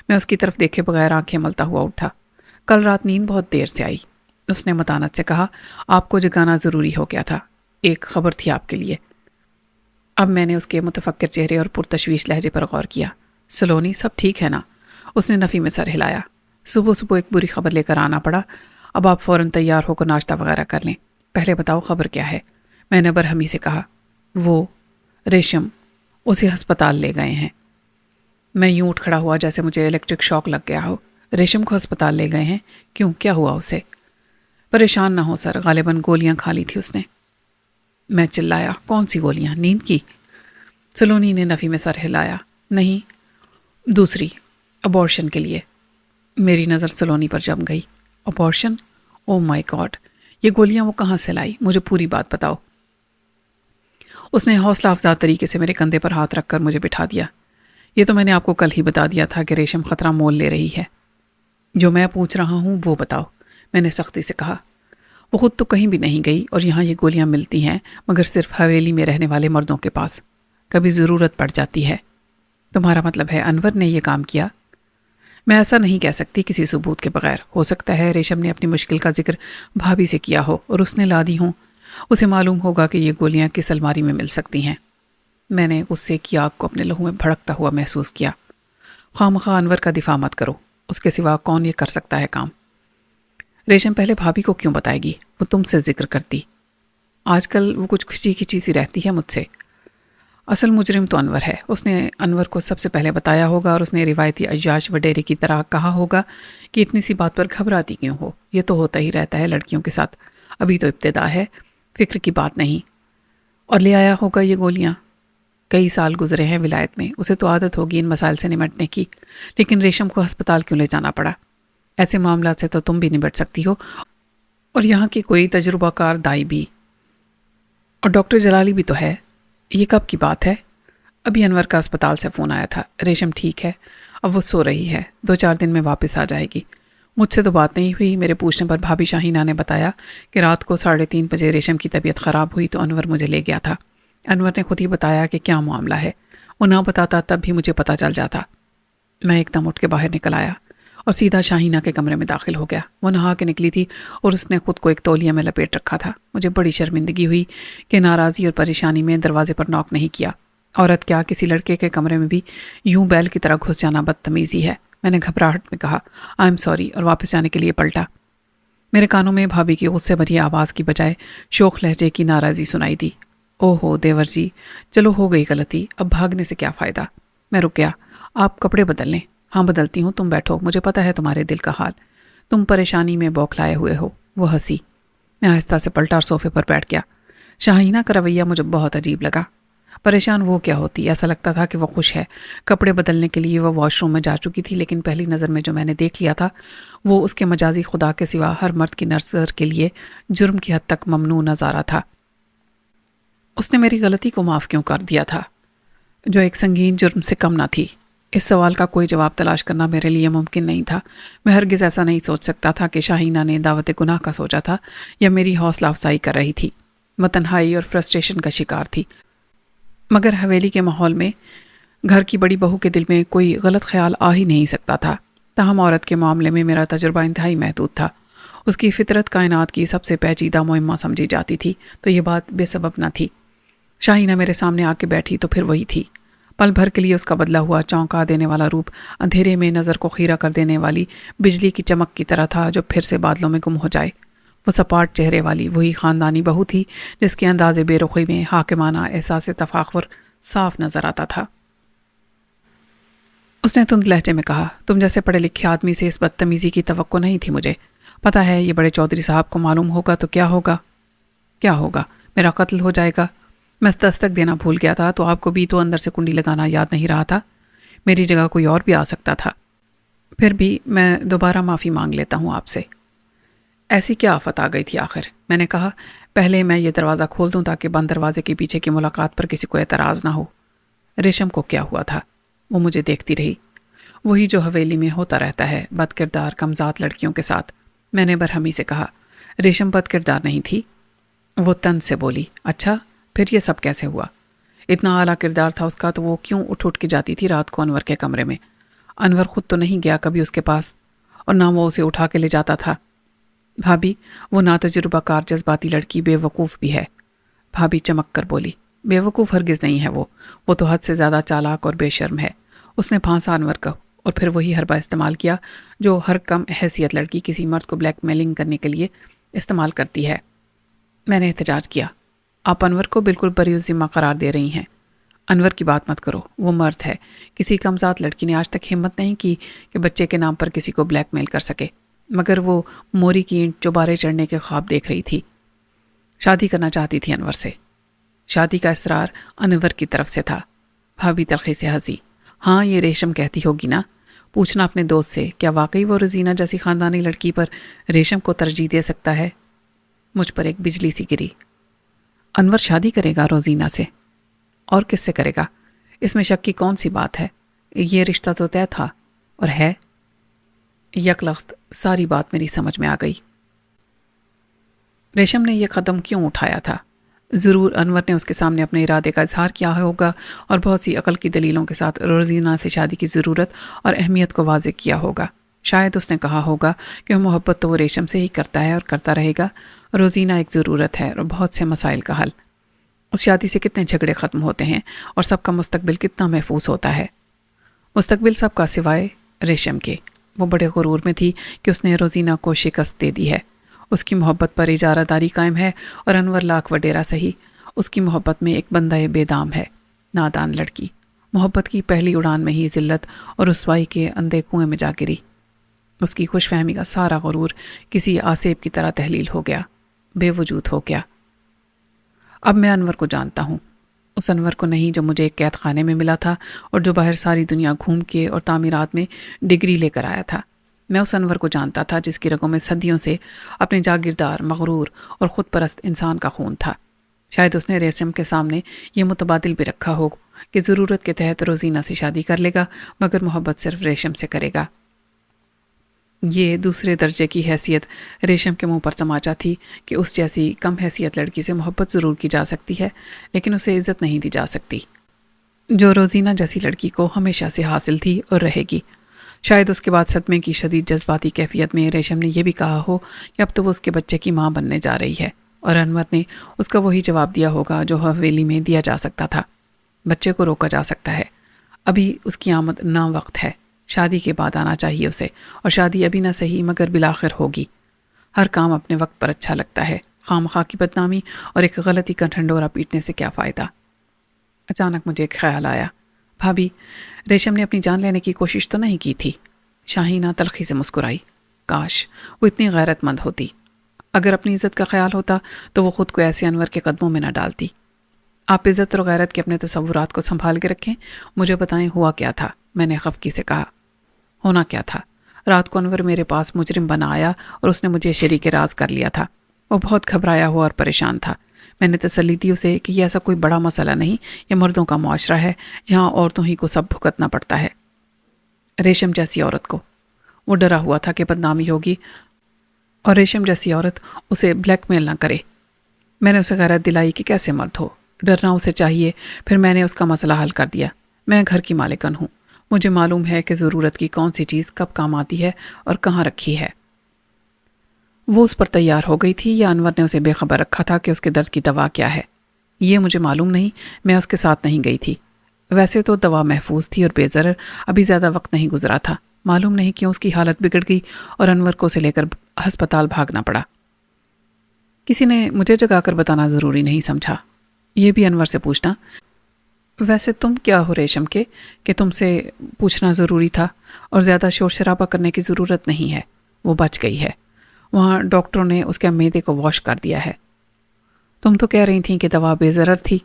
میں اس کی طرف دیکھے بغیر آنکھیں ملتا ہوا اٹھا۔ کل رات نیند بہت دیر سے آئی۔ اس نے متانت سے کہا، آپ کو جگانا ضروری ہو گیا تھا، ایک خبر تھی آپ کے لیے۔ اب میں نے اس کے متفکر چہرے اور پرتشویش لہجے پر غور کیا۔ سلونی، سب ٹھیک ہے نا؟ اس نے نفی میں سر ہلایا۔ صبح صبح ایک بری خبر لے کر آنا پڑا، اب آپ فوراً تیار ہو کر ناشتہ وغیرہ کر لیں۔ پہلے بتاؤ خبر کیا ہے؟ میں نے برہمی سے کہا۔ وہ ریشم، اسے ہسپتال لے گئے ہیں۔ میں یوں اٹھ کھڑا ہوا جیسے مجھے الیکٹرک شاک لگ گیا ہو۔ ریشم کو ہسپتال لے گئے ہیں؟ کیوں، کیا ہوا اسے؟ پریشان نہ ہو سر، غالباً گولیاں کھا لی تھی اس نے۔ میں چلایا، کون سی گولیاں؟ نیند کی؟ سلونی نے نفی میں سر ہلایا۔ نہیں، دوسری، ابورشن کے لیے۔ میری نظر سلونی پر جم گئی۔ ابورشن؟ او مائی گاڈ، یہ گولیاں وہ کہاں سے لائی؟ مجھے پوری بات بتاؤ۔ اس نے حوصلہ افزا طریقے سے میرے کندھے پر ہاتھ رکھ کر مجھے بٹھا دیا۔ یہ تو میں نے آپ کو کل ہی بتا دیا تھا کہ ریشم خطرہ مول لے رہی ہے۔ جو میں پوچھ رہا ہوں وہ بتاؤ، میں نے سختی سے کہا۔ وہ خود تو کہیں بھی نہیں گئی، اور یہاں یہ گولیاں ملتی ہیں مگر صرف حویلی میں رہنے والے مردوں کے پاس، کبھی ضرورت پڑ جاتی ہے۔ تمہارا مطلب ہے انور نے یہ کام کیا؟ میں ایسا نہیں کہہ سکتی کسی ثبوت کے بغیر۔ ہو سکتا ہے ریشم نے اپنی مشکل کا ذکر بھابھی سے کیا ہو اور اس نے لا دی ہوں۔ اسے معلوم ہوگا کہ یہ گولیاں کس الماری میں مل سکتی ہیں۔ میں نے غصے کی آگ کو اپنے لہو میں بھڑکتا ہوا محسوس کیا۔ خواہ انور کا دفاع مت کرو، اس کے سوا کون یہ کر سکتا ہے کام؟ ریشم پہلے بھابھی کو کیوں بتائے گی؟ وہ تم سے ذکر کرتی۔ آج کل وہ کچھ کھچی کھچی سی رہتی ہے مجھ سے۔ اصل مجرم تو انور ہے، اس نے انور کو سب سے پہلے بتایا ہوگا، اور اس نے روایتی عیاش وڈیرے کی طرح کہا ہوگا کہ اتنی سی بات پر گھبراتی کیوں ہو، یہ تو ہوتا ہی رہتا ہے لڑکیوں کے ساتھ، ابھی تو ابتدا ہے، فکر کی بات نہیں۔ اور لے آیا ہوگا یہ گولیاں۔ کئی سال گزرے ہیں ولایت میں، اسے تو عادت ہوگی ان مسائل سے نمٹنے کی، لیکن ریشم کو ہسپتال کیوں لے جانا پڑا؟ ایسے معاملات سے تو تم بھی نمٹ سکتی ہو، اور یہاں کی کوئی تجربہ کار دائی بھی، اور ڈاکٹر جلالی بھی تو ہے۔ یہ کب کی بات ہے؟ ابھی انور کا اسپتال سے فون آیا تھا، ریشم ٹھیک ہے، اب وہ سو رہی ہے، 2-4 دن میں واپس آ جائے گی۔ مجھ سے تو بات نہیں ہوئی، میرے پوچھنے پر بھابھی شاہینہ نے بتایا کہ رات کو 3:30 بجے ریشم کی طبیعت خراب ہوئی تو انور مجھے لے گیا تھا۔ انور نے خود ہی بتایا کہ کیا معاملہ ہے، وہ نہ بتاتا تب بھی مجھے پتہ چل جاتا۔ میں ایک دم اٹھ کے باہر نکل آیا اور سیدھا شاہینہ کے کمرے میں داخل ہو گیا۔ وہ نہا کے نکلی تھی اور اس نے خود کو ایک تولیہ میں لپیٹ رکھا تھا۔ مجھے بڑی شرمندگی ہوئی کہ ناراضی اور پریشانی میں دروازے پر نوک نہیں کیا۔ عورت کیا، کسی لڑکے کے کمرے میں بھی یوں بیل کی طرح گھس جانا بدتمیزی ہے۔ میں نے گھبراہٹ میں کہا آئی ایم سوری اور واپس جانے کے لیے پلٹا۔ میرے کانوں میں بھابھی کی غصے بھری آواز کی بجائے شوخ لہجے کی ناراضی سنائی دی۔ او ہو دیور جی، چلو ہو گئی غلطی، اب بھاگنے سے کیا فائدہ؟ میں رک گیا۔ آپ کپڑے بدل لیں۔ ہاں بدلتی ہوں، تم بیٹھو، مجھے پتا ہے تمہارے دل کا حال، تم پریشانی میں بوکھلائے ہوئے ہو۔ وہ ہنسی۔ میں آہستہ سے پلٹا اور صوفے پر بیٹھ گیا۔ شاہینہ کا رویہ مجھے بہت عجیب لگا۔ پریشان وہ کیا ہوتی، ایسا لگتا تھا کہ وہ خوش ہے۔ کپڑے بدلنے کے لیے وہ واش روم میں جا چکی تھی، لیکن پہلی نظر میں جو میں نے دیکھ لیا تھا وہ اس کے مجازی خدا کے سوا ہر مرد کی نظر کے لیے جرم کی حد تک ممنوع نظارہ تھا۔ اس نے میری غلطی کو معاف کیوں کر دیا تھا جو ایک سنگین جرم سے کم نہ تھی؟ اس سوال کا کوئی جواب تلاش کرنا میرے لیے ممکن نہیں تھا۔ میں ہرگز ایسا نہیں سوچ سکتا تھا کہ شاہینہ نے دعوت گناہ کا سوچا تھا یا میری حوصلہ افزائی کر رہی تھی۔ میں تنہائی اور فرسٹریشن کا شکار تھی، مگر حویلی کے ماحول میں گھر کی بڑی بہو کے دل میں کوئی غلط خیال آ ہی نہیں سکتا تھا۔ تاہم عورت کے معاملے میں میرا تجربہ انتہائی محدود تھا۔ اس کی فطرت کائنات کی سب سے پیچیدہ معمہ سمجھی جاتی تھی، تو یہ بات بے سبب نہ تھی۔ شاہینہ میرے سامنے آ کے بیٹھی تو پھر وہی تھی۔ پل بھر کے لیے اس کا بدلا ہوا چونکا دینے والا روپ اندھیرے میں نظر کو خیرہ کر دینے والی بجلی کی چمک کی طرح تھا جو پھر سے بادلوں میں گم ہو جائے۔ وہ سپاٹ چہرے والی وہی خاندانی بہو تھی جس کے انداز بے رخی میں حاکمانہ احساس تفاخر صاف نظر آتا تھا۔ اس نے تند لہجے میں کہا، تم جیسے پڑھے لکھے آدمی سے اس بدتمیزی کی توقع نہیں تھی مجھے۔ پتہ ہے یہ بڑے چودھری صاحب کو معلوم ہوگا تو کیا ہوگا؟ کیا ہوگا؟ میرا قتل ہو جائے گا۔ میں دستک دینا بھول گیا تھا، تو آپ کو بھی تو اندر سے کنڈی لگانا یاد نہیں رہا تھا؟ میری جگہ کوئی اور بھی آ سکتا تھا۔ پھر بھی میں دوبارہ معافی مانگ لیتا ہوں آپ سے۔ ایسی کیا آفت آ گئی تھی آخر؟ میں نے کہا، پہلے میں یہ دروازہ کھول دوں تاکہ بند دروازے کے پیچھے کی ملاقات پر کسی کو اعتراض نہ ہو۔ ریشم کو کیا ہوا تھا؟ وہ مجھے دیکھتی رہی۔ وہی جو حویلی میں ہوتا رہتا ہے، بد کردار کمزات لڑکیوں کے ساتھ۔ میں نے برہمی سے کہا، ریشم بد کردار نہیں تھی؟ وہ طنز سے بولی، اچھا پھر یہ سب کیسے ہوا؟ اتنا اعلیٰ کردار تھا اس کا تو وہ کیوں اٹھ کے جاتی تھی رات کو انور کے کمرے میں؟ انور خود تو نہیں گیا کبھی اس کے پاس، اور نہ وہ اسے اٹھا کے لے جاتا تھا۔ بھابھی، وہ ناتجربہ کار جذباتی لڑکی بے وقوف بھی ہے۔ بھابھی چمک کر بولی، بے وقوف ہرگز نہیں ہے وہ تو حد سے زیادہ چالاک اور بے شرم ہے۔ اس نے پھانسا انور کو اور پھر وہی حربہ استعمال کیا جو ہر کم حیثیت لڑکی کسی مرد کو بلیک میلنگ کرنے کے لیے استعمال کرتی ہے۔ میں نے احتجاج کیا، آپ انور کو بالکل بری ذمہ قرار دے رہی ہیں۔ انور کی بات مت کرو، وہ مرد ہے۔ کسی کمزاد لڑکی نے آج تک ہمت نہیں کی کہ بچے کے نام پر کسی کو بلیک میل کر سکے، مگر وہ موری کی اینٹ چوبارے چڑھنے کے خواب دیکھ رہی تھی۔ شادی کرنا چاہتی تھی انور سے۔ شادی کا اصرار انور کی طرف سے تھا۔ بھابھی تلخی سے ہنسی۔ ہاں، یہ ریشم کہتی ہوگی نا۔ پوچھنا اپنے دوست سے، کیا واقعی وہ روزینہ جیسی خاندانی لڑکی پر ریشم کو ترجیح دے سکتا ہے؟ مجھ پر ایک بجلی سی گری۔ انور شادی کرے گا روزینہ سے؟ اور کس سے کرے گا؟ اس میں شک کی کون سی بات ہے؟ یہ رشتہ تو طے تھا، اور ہے۔ یک لخت ساری بات میری سمجھ میں آ گئی۔ ریشم نے یہ قدم کیوں اٹھایا تھا؟ ضرور انور نے اس کے سامنے اپنے ارادے کا اظہار کیا ہوگا اور بہت سی عقل کی دلیلوں کے ساتھ روزینہ سے شادی کی ضرورت اور اہمیت کو واضح کیا ہوگا۔ شاید اس نے کہا ہوگا کہ وہ محبت تو وہ ریشم سے ہی کرتا ہے اور کرتا رہے گا۔ روزینہ ایک ضرورت ہے اور بہت سے مسائل کا حل۔ اس شادی سے کتنے جھگڑے ختم ہوتے ہیں اور سب کا مستقبل کتنا محفوظ ہوتا ہے۔ مستقبل سب کا سوائے ریشم کے۔ وہ بڑے غرور میں تھی کہ اس نے روزینہ کو شکست دے دی ہے۔ اس کی محبت پر اجارہ داری قائم ہے اور انور لاکھ وڈیرا سہی، اس کی محبت میں ایک بندہ بے دام ہے۔ نادان لڑکی محبت کی پہلی اڑان میں ہی ذلت اور رسوائی کے اندھے کنویں میں جا گری۔ اس کی خوش فہمی کا سارا غرور کسی آسیب کی طرح تحلیل ہو گیا، بے وجود ہو گیا۔ اب میں انور کو جانتا ہوں، اس انور کو نہیں جو مجھے ایک قید خانے میں ملا تھا اور جو باہر ساری دنیا گھوم کے اور تعمیرات میں ڈگری لے کر آیا تھا۔ میں اس انور کو جانتا تھا جس کی رگوں میں صدیوں سے اپنے جاگیردار، مغرور اور خود پرست انسان کا خون تھا۔ شاید اس نے ریشم کے سامنے یہ متبادل بھی رکھا ہو کہ ضرورت کے تحت روزینہ سے شادی کر لے گا، مگر محبت صرف ریشم سے کرے گا۔ یہ دوسرے درجے کی حیثیت ریشم کے منہ پر تماچا تھی کہ اس جیسی کم حیثیت لڑکی سے محبت ضرور کی جا سکتی ہے، لیکن اسے عزت نہیں دی جا سکتی، جو روزینہ جیسی لڑکی کو ہمیشہ سے حاصل تھی اور رہے گی۔ شاید اس کے بعد صدمے کی شدید جذباتی کیفیت میں ریشم نے یہ بھی کہا ہو کہ اب تو وہ اس کے بچے کی ماں بننے جا رہی ہے، اور انور نے اس کا وہی جواب دیا ہوگا جو حویلی میں دیا جا سکتا تھا۔ بچے کو روکا جا سکتا ہے، ابھی اس کی آمد نا وقت ہے، شادی کے بعد آنا چاہیے اسے، اور شادی ابھی نہ صحیح مگر بالآخر ہوگی۔ ہر کام اپنے وقت پر اچھا لگتا ہے، خواہ کی بدنامی اور ایک غلطی کا ڈھنڈورا پیٹنے سے کیا فائدہ۔ اچانک مجھے ایک خیال آیا، بھابھی، ریشم نے اپنی جان لینے کی کوشش تو نہیں کی تھی؟ شاہینہ تلخی سے مسکرائی۔ کاش وہ اتنی غیرت مند ہوتی۔ اگر اپنی عزت کا خیال ہوتا تو وہ خود کو ایسے انور کے قدموں میں نہ ڈالتی۔ آپ عزت اور غیرت کے اپنے تصورات کو سنبھال کے رکھیں، مجھے بتائیں ہوا کیا تھا؟ میں نے خفگی سے کہا۔ ہونا کیا تھا؟ رات کو انور میرے پاس مجرم بنا آیا اور اس نے مجھے شریک راز کر لیا تھا۔ وہ بہت گھبرایا ہوا اور پریشان تھا۔ میں نے تسلی دی اسے کہ یہ ایسا کوئی بڑا مسئلہ نہیں، یہ مردوں کا معاشرہ ہے جہاں عورتوں ہی کو سب بھگتنا پڑتا ہے۔ ریشم جیسی عورت کو، وہ ڈرا ہوا تھا کہ بدنامی ہوگی اور ریشم جیسی عورت اسے بلیک میل نہ کرے۔ میں نے اسے غیرت دلائی کہ کیسے مرد ہو، ڈرنا اسے چاہیے۔ پھر میں نے اس کا مسئلہ حل کر دیا۔ میں گھر کی مالکن ہوں، مجھے معلوم ہے کہ ضرورت کی کون سی چیز کب کام آتی ہے اور کہاں رکھی ہے۔ وہ اس پر تیار ہو گئی تھی یا انور نے اسے بے خبر رکھا تھا کہ اس کے درد کی دوا کیا ہے؟ یہ مجھے معلوم نہیں، میں اس کے ساتھ نہیں گئی تھی۔ ویسے تو دوا محفوظ تھی اور بے ضرر، ابھی زیادہ وقت نہیں گزرا تھا۔ معلوم نہیں کیوں اس کی حالت بگڑ گئی اور انور کو اسے لے کر ہسپتال بھاگنا پڑا۔ کسی نے مجھے جگا کر بتانا ضروری نہیں سمجھا، یہ بھی انور سے پوچھنا۔ ویسے تم کیا ہو ریشم کے کہ تم سے پوچھنا ضروری تھا، اور زیادہ شور شرابہ کرنے کی ضرورت نہیں ہے، وہ بچ گئی ہے۔ وہاں ڈاکٹروں نے اس کے معدے کو واش کر دیا ہے۔ تم تو کہہ رہی تھیں کہ دوا بے ضرر تھی۔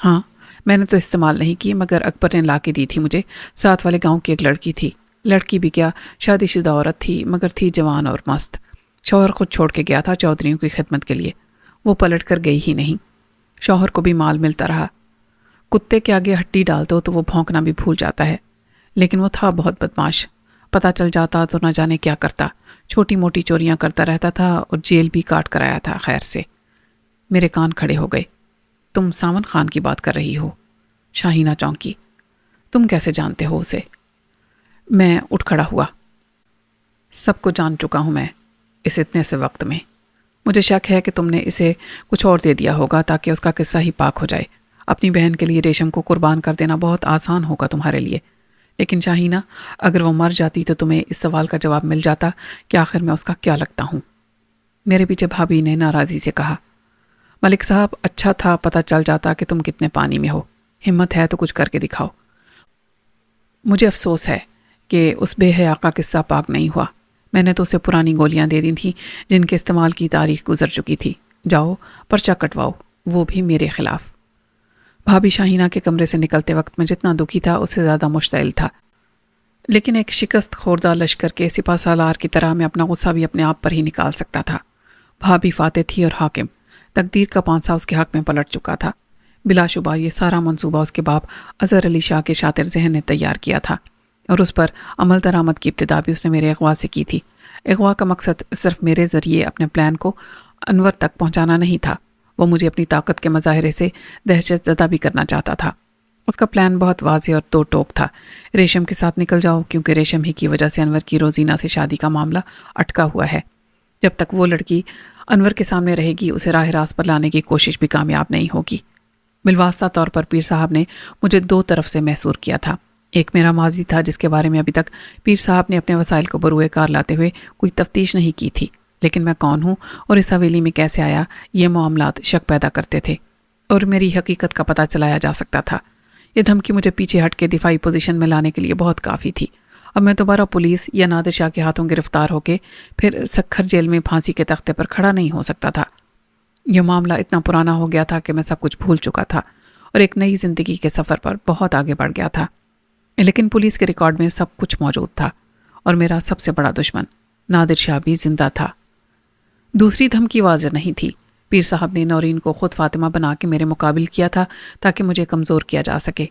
ہاں، میں نے تو استعمال نہیں کی، مگر اکبر نے لا کے دی تھی مجھے۔ ساتھ والے گاؤں کی ایک لڑکی تھی، لڑکی بھی کیا شادی شدہ عورت تھی، مگر تھی جوان اور مست۔ شوہر خود چھوڑ کے گیا تھا چودھریوں کی خدمت کے لیے، وہ پلٹ کر گئی ہی نہیں۔ شوہر کو بھی مال ملتا رہا۔ کتے کے آگے ہڈی ڈال دو تو وہ بھونکنا بھی بھول جاتا ہے، لیکن وہ تھا بہت بدماش۔ پتہ چل جاتا تو نہ جانے کیا کرتا، چھوٹی موٹی چوریاں کرتا رہتا تھا اور جیل بھی کاٹ کر آیا تھا خیر سے۔ میرے کان کھڑے ہو گئے۔ تم ساون خان کی بات کر رہی ہو؟ شاہینہ چونکی۔ تم کیسے جانتے ہو اسے؟ میں اٹھ کھڑا ہوا۔ سب کو جان چکا ہوں میں اس اتنے سے وقت میں۔ مجھے شک ہے کہ تم نے اسے کچھ اور دے دیا ہوگا تاکہ اس کا قصہ ہی پاک ہو جائے۔ اپنی بہن کے لیے ریشم کو قربان کر دینا بہت آسان ہوگا تمہارے لیے، لیکن شاہینہ، اگر وہ مر جاتی تو تمہیں اس سوال کا جواب مل جاتا کہ آخر میں اس کا کیا لگتا ہوں۔ میرے پیچھے بھابھی نے ناراضی سے کہا۔ ملک صاحب، اچھا تھا پتہ چل جاتا کہ تم کتنے پانی میں ہو۔ ہمت ہے تو کچھ کر کے دکھاؤ۔ مجھے افسوس ہے کہ اس بے حیا کا قصہ پاک نہیں ہوا۔ میں نے تو اسے پرانی گولیاں دے دی تھیں جن کے استعمال کی تاریخ گزر چکی تھی۔ جاؤ پرچہ کٹواؤ، وہ بھی میرے خلاف۔ بھابھی شاہینہ کے کمرے سے نکلتے وقت میں جتنا دکھی تھا اس سے زیادہ مشتعل تھا، لیکن ایک شکست خوردہ لشکر کے سپہ سالار کی طرح میں اپنا غصہ بھی اپنے آپ پر ہی نکال سکتا تھا۔ بھابھی فاتح تھی اور حاکم، تقدیر کا پانسا اس کے حق میں پلٹ چکا تھا۔ بلا شبہ یہ سارا منصوبہ اس کے باپ اظہر علی شاہ کے شاطر ذہن نے تیار کیا تھا، اور اس پر عمل درآمد کی ابتدا بھی اس نے میرے اغوا سے کی تھی۔ اغوا کا مقصد صرف میرے ذریعے اپنے پلان کو انور تک پہنچانا نہیں تھا، وہ مجھے اپنی طاقت کے مظاہرے سے دہشت زدہ بھی کرنا چاہتا تھا۔ اس کا پلان بہت واضح اور دو ٹوک تھا۔ ریشم کے ساتھ نکل جاؤ، کیونکہ ریشم ہی کی وجہ سے انور کی روزینہ سے شادی کا معاملہ اٹکا ہوا ہے۔ جب تک وہ لڑکی انور کے سامنے رہے گی اسے راہ راست پر لانے کی کوشش بھی کامیاب نہیں ہوگی۔ بالواسطہ طور پر پیر صاحب نے مجھے دو طرف سے محصور کیا تھا۔ ایک میرا ماضی تھا جس کے بارے میں ابھی تک پیر صاحب نے اپنے وسائل کو بروئے کار لاتے ہوئے کوئی تفتیش نہیں کی تھی، لیکن میں کون ہوں اور اس حویلی میں کیسے آیا یہ معاملات شک پیدا کرتے تھے، اور میری حقیقت کا پتہ چلایا جا سکتا تھا۔ یہ دھمکی مجھے پیچھے ہٹ کے دفاعی پوزیشن میں لانے کے لیے بہت کافی تھی۔ اب میں دوبارہ پولیس یا نادر شاہ کے ہاتھوں گرفتار ہو کے پھر سکھر جیل میں پھانسی کے تختے پر کھڑا نہیں ہو سکتا تھا۔ یہ معاملہ اتنا پرانا ہو گیا تھا کہ میں سب کچھ بھول چکا تھا اور ایک نئی زندگی کے سفر پر بہت آگے بڑھ گیا تھا، لیکن پولیس کے ریکارڈ میں سب کچھ موجود تھا، اور میرا سب سے بڑا دشمن نادر شاہ بھی زندہ تھا۔ دوسری دھمکی واضح نہیں تھی۔ پیر صاحب نے نورین کو خود فاطمہ بنا کے میرے مقابل کیا تھا تاکہ مجھے کمزور کیا جا سکے،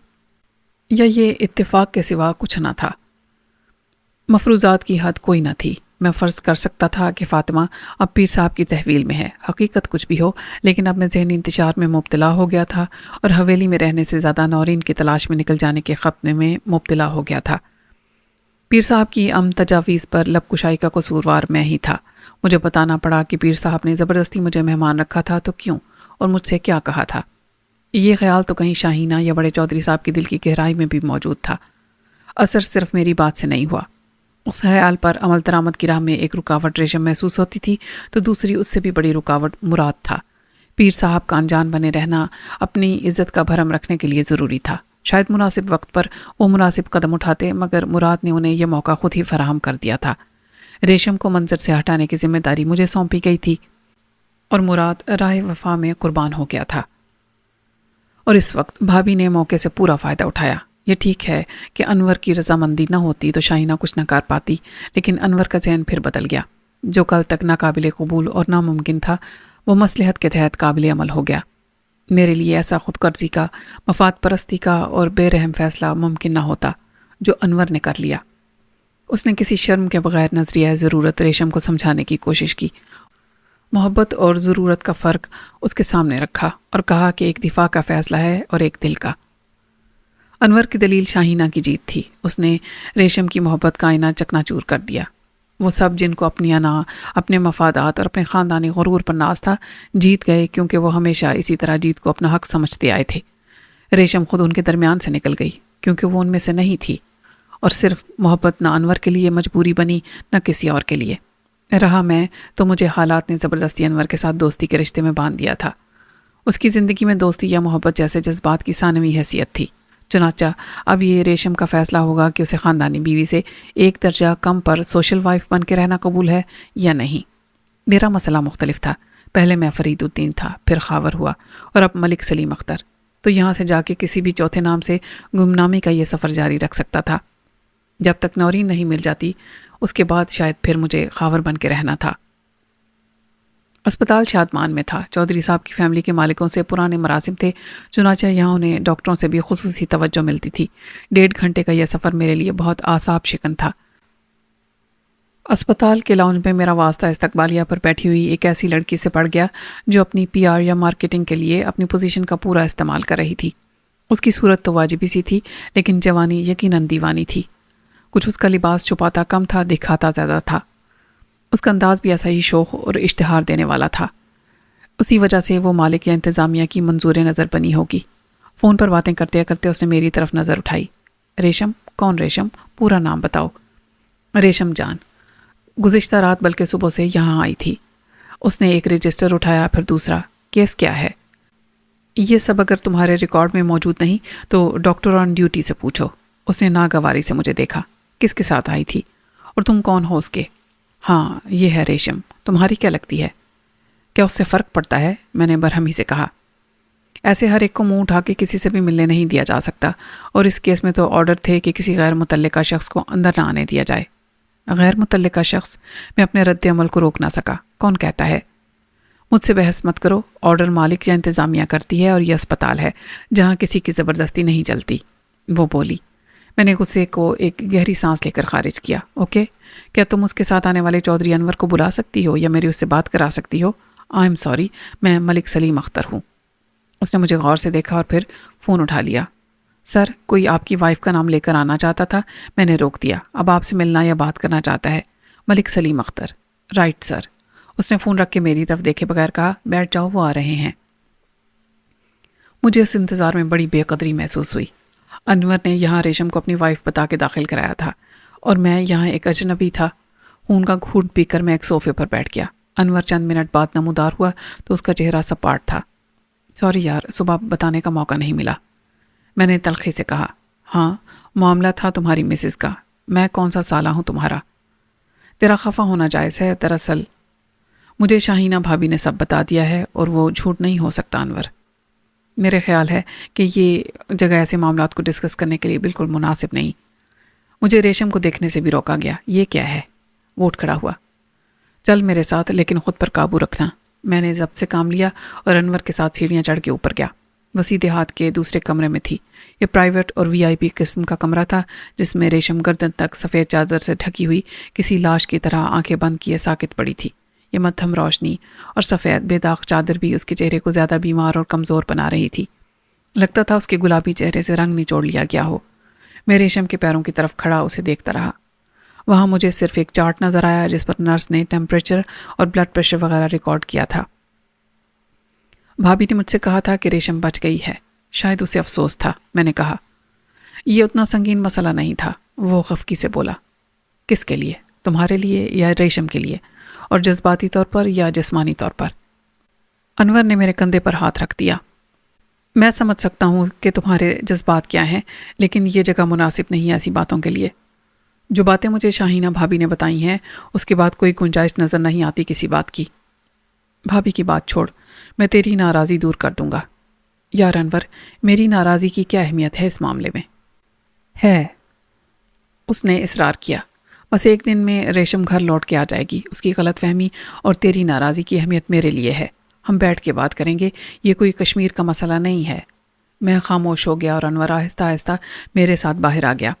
یا یہ اتفاق کے سوا کچھ نہ تھا۔ مفروضات کی حد کوئی نہ تھی۔ میں فرض کر سکتا تھا کہ فاطمہ اب پیر صاحب کی تحویل میں ہے، حقیقت کچھ بھی ہو، لیکن اب میں ذہنی انتشار میں مبتلا ہو گیا تھا اور حویلی میں رہنے سے زیادہ نورین کی تلاش میں نکل جانے کے خطرے میں مبتلا ہو گیا تھا۔ پیر صاحب کی تجاویز پر لب کشائی کا قصوروار میں ہی تھا۔ مجھے بتانا پڑا کہ پیر صاحب نے زبردستی مجھے مہمان رکھا تھا تو کیوں، اور مجھ سے کیا کہا تھا۔ یہ خیال تو کہیں شاہینہ یا بڑے چودھری صاحب کی دل کی گہرائی میں بھی موجود تھا۔ اثر صرف میری بات سے نہیں ہوا۔ اس خیال پر عمل درآمد کی راہ میں ایک رکاوٹ ریشم محسوس ہوتی تھی تو دوسری اس سے بھی بڑی رکاوٹ مراد تھا۔ پیر صاحب کا انجان بنے رہنا اپنی عزت کا بھرم رکھنے کے لیے ضروری تھا۔ شاید مناسب وقت پر وہ مناسب قدم اٹھاتے، مگر مراد نے انہیں یہ موقع خود ہی فراہم کر دیا تھا۔ ریشم کو منظر سے ہٹانے کی ذمہ داری مجھے سونپی گئی تھی، اور مراد راہ وفا میں قربان ہو گیا تھا۔ اور اس وقت بھابھی نے موقع سے پورا فائدہ اٹھایا۔ یہ ٹھیک ہے کہ انور کی رضامندی نہ ہوتی تو شاہینہ کچھ نہ کر پاتی، لیکن انور کا ذہن پھر بدل گیا۔ جو کل تک ناقابل قبول اور ناممکن تھا وہ مصلحت کے تحت قابل عمل ہو گیا۔ میرے لیے ایسا خود غرضی کا، مفاد پرستی کا اور بے رحم فیصلہ ممکن نہ ہوتا جو انور نے کر لیا۔ اس نے کسی شرم کے بغیر نظریہ ضرورت ریشم کو سمجھانے کی کوشش کی، محبت اور ضرورت کا فرق اس کے سامنے رکھا اور کہا کہ ایک دفاع کا فیصلہ ہے اور ایک دل کا۔ انور کی دلیل شاہینہ کی جیت تھی۔ اس نے ریشم کی محبت کا آئینہ چکنا چور کر دیا۔ وہ سب جن کو اپنی انا، اپنے مفادات اور اپنے خاندانی غرور پر ناز تھا جیت گئے، کیونکہ وہ ہمیشہ اسی طرح جیت کو اپنا حق سمجھتے آئے تھے۔ ریشم خود ان کے درمیان سے نکل گئی کیونکہ وہ ان میں سے نہیں تھی، اور صرف محبت نہ انور کے لیے مجبوری بنی نہ کسی اور کے لیے۔ رہا میں تو مجھے حالات نے زبردستی انور کے ساتھ دوستی کے رشتے میں باندھ دیا تھا۔ اس کی زندگی میں دوستی یا محبت جیسے جذبات کی ثانوی حیثیت تھی۔ چنانچہ اب یہ ریشم کا فیصلہ ہوگا کہ اسے خاندانی بیوی سے ایک درجہ کم پر سوشل وائف بن کے رہنا قبول ہے یا نہیں۔ میرا مسئلہ مختلف تھا۔ پہلے میں فرید الدین تھا، پھر خاور ہوا، اور اب ملک سلیم اختر۔ تو یہاں سے جا کے کسی بھی چوتھے نام سے گمنامی کا یہ سفر جاری رکھ سکتا تھا۔ جب تک نورین نہیں مل جاتی اس کے بعد شاید پھر مجھے خاور بن کے رہنا تھا۔ اسپتال شادمان میں تھا۔ چودھری صاحب کی فیملی کے مالکوں سے پرانے مراسم تھے، چنانچہ یہاں انہیں ڈاکٹروں سے بھی خصوصی توجہ ملتی تھی۔ 1.5 گھنٹے کا یہ سفر میرے لیے بہت اعصاب شکن تھا۔ اسپتال کے لاؤنج میں میرا واسطہ استقبالیہ پر بیٹھی ہوئی ایک ایسی لڑکی سے پڑ گیا جو اپنی PR یا مارکیٹنگ کے لیے اپنی پوزیشن کا پورا استعمال کر رہی تھی۔ اس کی صورت تو واجبی سی تھی، لیکن جوانی یقیناً دیوانی تھی۔ کچھ اس کا لباس چھپاتا کم تھا، دکھاتا زیادہ تھا۔ اس کا انداز بھی ایسا ہی شوخ اور اشتہار دینے والا تھا۔ اسی وجہ سے وہ مالک یا انتظامیہ کی منظور نظر بنی ہوگی۔ فون پر باتیں کرتے کرتے اس نے میری طرف نظر اٹھائی۔ ریشم؟ کون ریشم؟ پورا نام بتاؤ۔ ریشم جان۔ گزشتہ رات بلکہ صبح سے یہاں آئی تھی۔ اس نے ایک رجسٹر اٹھایا، پھر دوسرا۔ کیس کیا ہے؟ یہ سب اگر تمہارے ریکارڈ میں موجود نہیں تو ڈاکٹر آن ڈیوٹی سے پوچھو۔ اس نے ناگواری سے مجھے دیکھا۔ کس کے ساتھ آئی تھی؟ اور تم کون ہو اس کے؟ ہاں یہ ہے ریشم، تمہاری کیا لگتی ہے؟ کیا اس سے فرق پڑتا ہے؟ میں نے برہمی سے کہا۔ ایسے ہر ایک کو منہ اٹھا کے کسی سے بھی ملنے نہیں دیا جا سکتا، اور اس کیس میں تو آرڈر تھے کہ کسی غیر متعلقہ شخص کو اندر نہ آنے دیا جائے۔ غیر متعلقہ شخص؟ میں اپنے رد عمل کو روک نہ سکا۔ کون کہتا ہے؟ مجھ سے بحث مت کرو، آرڈر مالک یا انتظامیہ کرتی ہے، اور یہ اسپتال ہے جہاں کسی کی زبردستی نہیں چلتی، وہ بولی۔ میں نے غصے کو ایک گہری سانس لے کر خارج کیا۔ اوکے، کیا تم اس کے ساتھ آنے والے چودھری انور کو بلا سکتی ہو یا میری اس سے بات کرا سکتی ہو؟ آئی ایم سوری، میں ملک سلیم اختر ہوں۔ اس نے مجھے غور سے دیکھا اور پھر فون اٹھا لیا۔ سر، کوئی آپ کی وائف کا نام لے کر آنا چاہتا تھا، میں نے روک دیا۔ اب آپ سے ملنا یا بات کرنا چاہتا ہے؟ ملک سلیم اختر۔ Right sir. اس نے فون رکھ کے میری طرف دیکھے بغیر کہا، بیٹھ جاؤ، وہ آ رہے ہیں۔ مجھے اس انتظار میں بڑی بے قدری محسوس ہوئی۔ انور نے یہاں ریشم کو اپنی وائف بتا کے داخل کرایا تھا، اور میں یہاں ایک اجنبی تھا۔ خون کا گھونٹ پی کر میں ایک صوفے پر بیٹھ گیا۔ انور چند منٹ بعد نمودار ہوا تو اس کا چہرہ سپاٹ تھا۔ سوری یار، صبح بتانے کا موقع نہیں ملا، میں نے تلخی سے کہا۔ ہاں، معاملہ تھا تمہاری مسز کا، میں کون سا سالہ ہوں تمہارا؟ تیرا خفا ہونا جائز ہے، دراصل مجھے شاہینہ بھابی نے سب بتا دیا ہے، اور وہ جھوٹ نہیں ہو سکتا انور۔ میرے خیال ہے کہ یہ جگہ ایسے معاملات کو ڈسکس کرنے کے لیے بالکل مناسب نہیں۔ مجھے ریشم کو دیکھنے سے بھی روکا گیا۔ یہ کیا ہے؟ وہ اٹھ کھڑا ہوا۔ چل میرے ساتھ، لیکن خود پر قابو رکھنا۔ میں نے ضبط سے کام لیا اور انور کے ساتھ سیڑھیاں چڑھ کے اوپر گیا۔ وہ سیدھے ہاتھ کے دوسرے کمرے میں تھی۔ یہ پرائیویٹ اور وی آئی پی قسم کا کمرہ تھا، جس میں ریشم گردن تک سفید چادر سے ڈھکی ہوئی کسی لاش کی طرح آنکھیں بند کیے ساکت پڑی تھی۔ یہ مدھم روشنی اور سفید بے داغ چادر بھی اس کے چہرے کو زیادہ بیمار اور کمزور بنا رہی تھی۔ لگتا تھا اس کے گلابی چہرے سے رنگ نچوڑ لیا گیا ہو۔ میں ریشم کے پیروں کی طرف کھڑا اسے دیکھتا رہا۔ وہاں مجھے صرف ایک چارٹ نظر آیا جس پر نرس نے ٹیمپریچر اور بلڈ پریشر وغیرہ ریکارڈ کیا تھا۔ بھابی نے مجھ سے کہا تھا کہ ریشم بچ گئی ہے، شاید اسے افسوس تھا، میں نے کہا۔ یہ اتنا سنگین مسئلہ نہیں تھا، وہ خفگی سے بولا۔ کس کے لیے؟ تمہارے لیے یا ریشم کے لیے؟ اور جذباتی طور پر یا جسمانی طور پر؟ انور نے میرے کندھے پر ہاتھ رکھ دیا۔ میں سمجھ سکتا ہوں کہ تمہارے جذبات کیا ہیں، لیکن یہ جگہ مناسب نہیں ہے ایسی باتوں کے لیے۔ جو باتیں مجھے شاہینہ بھابی نے بتائی ہیں، اس کے بعد کوئی گنجائش نظر نہیں آتی کسی بات کی۔ بھابی کی بات چھوڑ، میں تیری ناراضی دور کر دوں گا۔ یار انور، میری ناراضی کی کیا اہمیت ہے اس معاملے میں؟ ہے، اس نے اصرار کیا۔ بس ایک دن میں ریشم گھر لوٹ کے آ جائے گی۔ اس کی غلط فہمی اور تیری ناراضی کی اہمیت میرے لیے ہے۔ ہم بیٹھ کے بات کریں گے، یہ کوئی کشمیر کا مسئلہ نہیں ہے۔ میں خاموش ہو گیا اور انور آہستہ آہستہ میرے ساتھ باہر آ گیا۔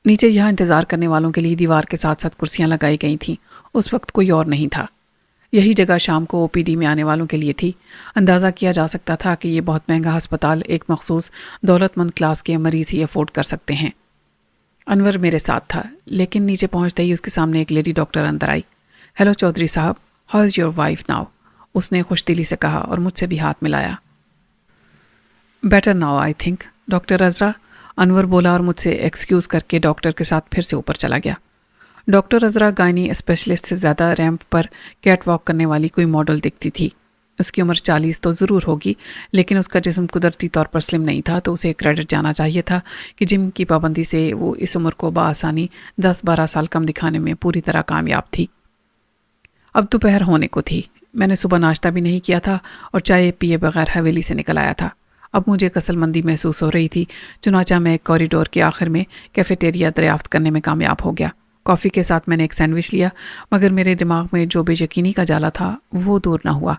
نیچے یہاں انتظار کرنے والوں کے لیے دیوار کے ساتھ ساتھ کرسیاں لگائی گئی تھیں۔ اس وقت کوئی اور نہیں تھا۔ یہی جگہ شام کو او پی ڈی میں آنے والوں کے لیے تھی۔ اندازہ کیا جا سکتا تھا کہ یہ بہت مہنگا ہسپتال ایک مخصوص دولت مند کلاس کے مریض ہی افورڈ کر سکتے ہیں۔ انور میرے ساتھ تھا، لیکن نیچے پہنچتے ہی اس کے سامنے ایک لیڈی ڈاکٹر اندر آئی۔ ہیلو چودھری صاحب، how is your wife now? اس نے خوش دلی سے کہا اور مجھ سے بھی ہاتھ ملایا۔ Better now I think, doctor Azra, Anwar بولا اور مجھ سے ایکسکیوز کر کے ڈاکٹر کے ساتھ پھر سے اوپر چلا گیا۔ ڈاکٹر عذرا گائنی اسپیشلسٹ سے زیادہ ریمپ پر کیٹ واک کرنے والی کوئی ماڈل دکھتی تھی۔ اس کی عمر 40 تو ضرور ہوگی، لیکن اس کا جسم قدرتی طور پر سلم نہیں تھا، تو اسے کریڈٹ جانا چاہیے تھا کہ جم کی پابندی سے وہ اس عمر کو بآسانی 10-12 سال کم دکھانے میں پوری طرح کامیاب تھی۔ اب دوپہر ہونے کو تھی۔ میں نے صبح ناشتہ بھی نہیں کیا تھا اور چائے پیے بغیر حویلی سے نکل آیا تھا۔ اب مجھے کسل مندی محسوس ہو رہی تھی، چنانچہ میں ایک کوریڈور کے آخر میں کیفیٹیریا دریافت کرنے میں کامیاب ہو گیا۔ کافی کے ساتھ میں نے ایک سینڈوچ لیا، مگر میرے دماغ میں جو بے یقینی کا جالا تھا وہ دور نہ ہوا۔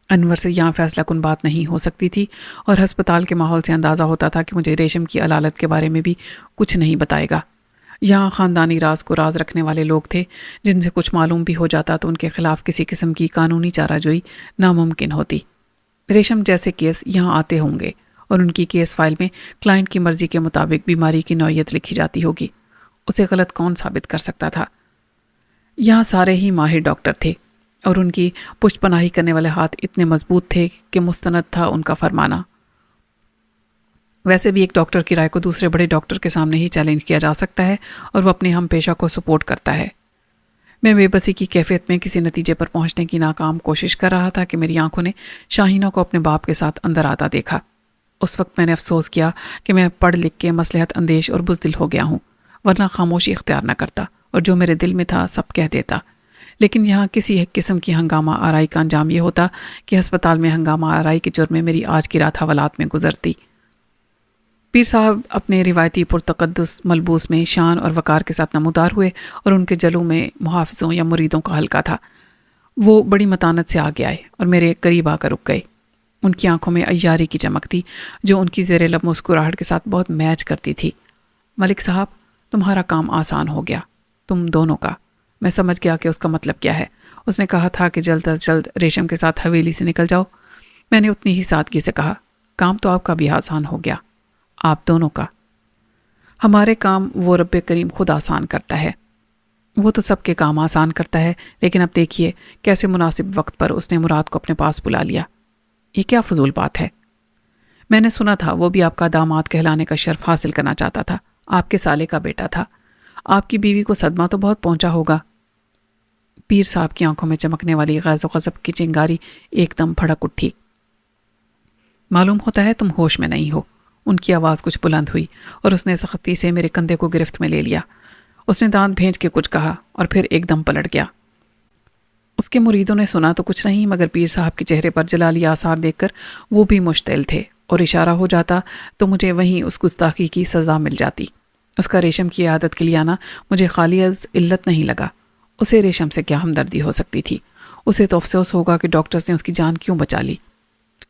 انور سے یہاں فیصلہ کن بات نہیں ہو سکتی تھی، اور ہسپتال کے ماحول سے اندازہ ہوتا تھا کہ مجھے ریشم کی علالت کے بارے میں بھی کچھ نہیں بتائے گا۔ یہاں خاندانی راز کو راز رکھنے والے لوگ تھے، جن سے کچھ معلوم بھی ہو جاتا تو ان کے خلاف کسی قسم کی قانونی چارہ جوئی ناممکن ہوتی۔ ریشم جیسے کیس یہاں آتے ہوں گے اور ان کی کیس فائل میں کلائنٹ کی مرضی کے مطابق بیماری کی نوعیت لکھی جاتی ہوگی۔ اسے غلط کون ثابت کر سکتا تھا؟ یہاں سارے ہی ماہر ڈاکٹر تھے، اور ان کی پشت پناہی کرنے والے ہاتھ اتنے مضبوط تھے کہ مستند تھا ان کا فرمانا۔ ویسے بھی ایک ڈاکٹر کی رائے کو دوسرے بڑے ڈاکٹر کے سامنے ہی چیلنج کیا جا سکتا ہے، اور وہ اپنے ہم پیشہ کو سپورٹ کرتا ہے۔ میں بے بسی کی کیفیت میں کسی نتیجے پر پہنچنے کی ناکام کوشش کر رہا تھا کہ میری آنکھوں نے شاہینہ کو اپنے باپ کے ساتھ اندر آتا دیکھا۔ اس وقت میں نے افسوس کیا کہ میں پڑھ لکھ کے مصلحت اندیش اور بزدل ہو گیا ہوں، ورنہ خاموشی اختیار نہ کرتا اور جو میرے دل میں تھا سب کہہ دیتا۔ لیکن یہاں کسی ایک قسم کی ہنگامہ آرائی کا انجام یہ ہوتا کہ ہسپتال میں ہنگامہ آرائی کے جرم میں میری آج کی رات حوالات میں گزرتی۔ پیر صاحب اپنے روایتی پرتقدس ملبوس میں شان اور وقار کے ساتھ نمودار ہوئے اور ان کے جلوں میں محافظوں یا مریدوں کا حلقہ تھا۔ وہ بڑی متانت سے آگے آئے اور میرے قریب آ کر رک گئے۔ ان کی آنکھوں میں عیاری کی چمک تھی جو ان کی زیر لب مسکراہٹ کے ساتھ بہت میچ کرتی تھی۔ ملک صاحب، تمہارا کام آسان ہو گیا، تم دونوں کا۔ میں سمجھ گیا کہ اس کا مطلب کیا ہے۔ اس نے کہا تھا کہ جلد از جلد ریشم کے ساتھ حویلی سے نکل جاؤ۔ میں نے اتنی ہی سادگی سے کہا، کام تو آپ کا بھی آسان ہو گیا، آپ دونوں کا۔ ہمارے کام وہ رب کریم خود آسان کرتا ہے۔ وہ تو سب کے کام آسان کرتا ہے، لیکن اب دیکھیے کیسے مناسب وقت پر اس نے مراد کو اپنے پاس بلا لیا۔ یہ کیا فضول بات ہے؟ میں نے سنا تھا وہ بھی آپ کا داماد کہلانے کا شرف حاصل کرنا چاہتا تھا، آپ کے سالے کا بیٹا تھا۔ آپ کی بیوی کو صدمہ تو بہت پہنچا ہوگا۔ پیر صاحب کی آنکھوں میں چمکنے والی غیظ و غضب کی چنگاری ایک دم بھڑک اٹھی۔ معلوم ہوتا ہے تم ہوش میں نہیں ہو۔ ان کی آواز کچھ بلند ہوئی اور اس نے سختی سے میرے کندھے کو گرفت میں لے لیا۔ اس نے دانت بھینچ کے کچھ کہا اور پھر ایک دم پلٹ گیا۔ اس کے مریدوں نے سنا تو کچھ نہیں، مگر پیر صاحب کے چہرے پر جلالی آثار دیکھ کر وہ بھی مشتعل تھے، اور اشارہ ہو جاتا تو مجھے وہیں اس گستاخی کی سزا مل جاتی۔ اس کا ریشم کی عادت کے لیے آنا مجھے خالی از علت نہیں لگا۔ اسے ریشم سے کیا ہمدردی ہو سکتی تھی؟ اسے تو افسوس ہوگا کہ ڈاکٹرز نے اس کی جان کیوں بچا لی۔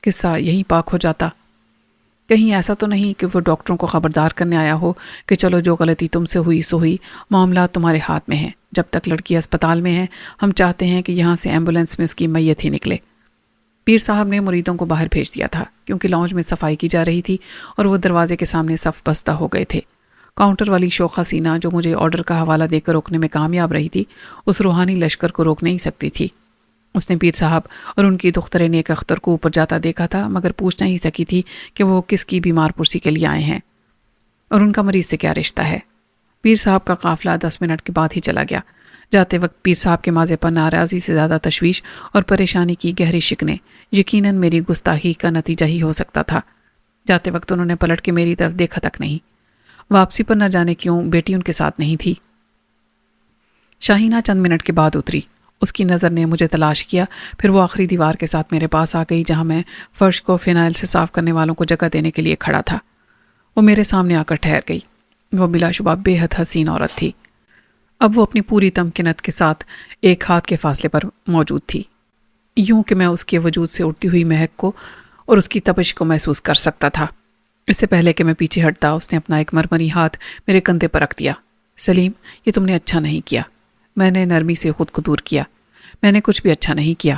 قصہ یہیں پاک ہو جاتا۔ کہیں ایسا تو نہیں کہ وہ ڈاکٹروں کو خبردار کرنے آیا ہو کہ چلو جو غلطی تم سے ہوئی سو ہوئی، معاملات تمہارے ہاتھ میں ہیں، جب تک لڑکی اسپتال میں ہے ہم چاہتے ہیں کہ یہاں سے ایمبولینس میں اس کی میت ہی نکلے۔ پیر صاحب نے مریدوں کو باہر بھیج دیا تھا کیونکہ لاؤنج میں صفائی کی جا رہی تھی اور وہ دروازے کے سامنے صف بستہ ہو گئے تھے۔ کاؤنٹر والی شوخ حسینہ جو مجھے آرڈر کا حوالہ دے کر روکنے میں کامیاب رہی تھی، اس روحانی لشکر کو روک نہیں سکتی تھی۔ اس نے پیر صاحب اور ان کی دختر نیک اختر کو اوپر جاتا دیکھا تھا، مگر پوچھ نہیں سکی تھی کہ وہ کس کی بیمار پرسی کے لیے آئے ہیں اور ان کا مریض سے کیا رشتہ ہے۔ پیر صاحب کا قافلہ 10 منٹ کے بعد ہی چلا گیا۔ جاتے وقت پیر صاحب کے ماضی پر ناراضی سے زیادہ تشویش اور پریشانی کی گہری شکنیں یقیناً میری گستاخی کا نتیجہ ہی ہو سکتا تھا۔ جاتے وقت انہوں نے پلٹ کے میری طرف دیکھا تک نہیں۔ واپسی پر نہ جانے کیوں بیٹی ان کے ساتھ نہیں تھی۔ شاہینہ چند منٹ کے بعد اتری۔ اس کی نظر نے مجھے تلاش کیا، پھر وہ آخری دیوار کے ساتھ میرے پاس آ گئی جہاں میں فرش کو فینائل سے صاف کرنے والوں کو جگہ دینے کے لیے کھڑا تھا۔ وہ میرے سامنے آ کر ٹھہر گئی۔ وہ بلا شبہ بے حد حسین عورت تھی۔ اب وہ اپنی پوری تمکنت کے ساتھ ایک ہاتھ کے فاصلے پر موجود تھی، یوں کہ میں اس کے وجود سے اڑتی ہوئی مہک کو اور اس کی تپش کو محسوس کر سکتا تھا۔ اس سے پہلے کہ میں پیچھے ہٹتا اس نے اپنا ایک مرمری ہاتھ میرے کندھے پر رکھ دیا۔ سلیم، یہ تم نے اچھا نہیں کیا۔ میں نے نرمی سے خود کو دور کیا۔ میں نے کچھ بھی اچھا نہیں کیا۔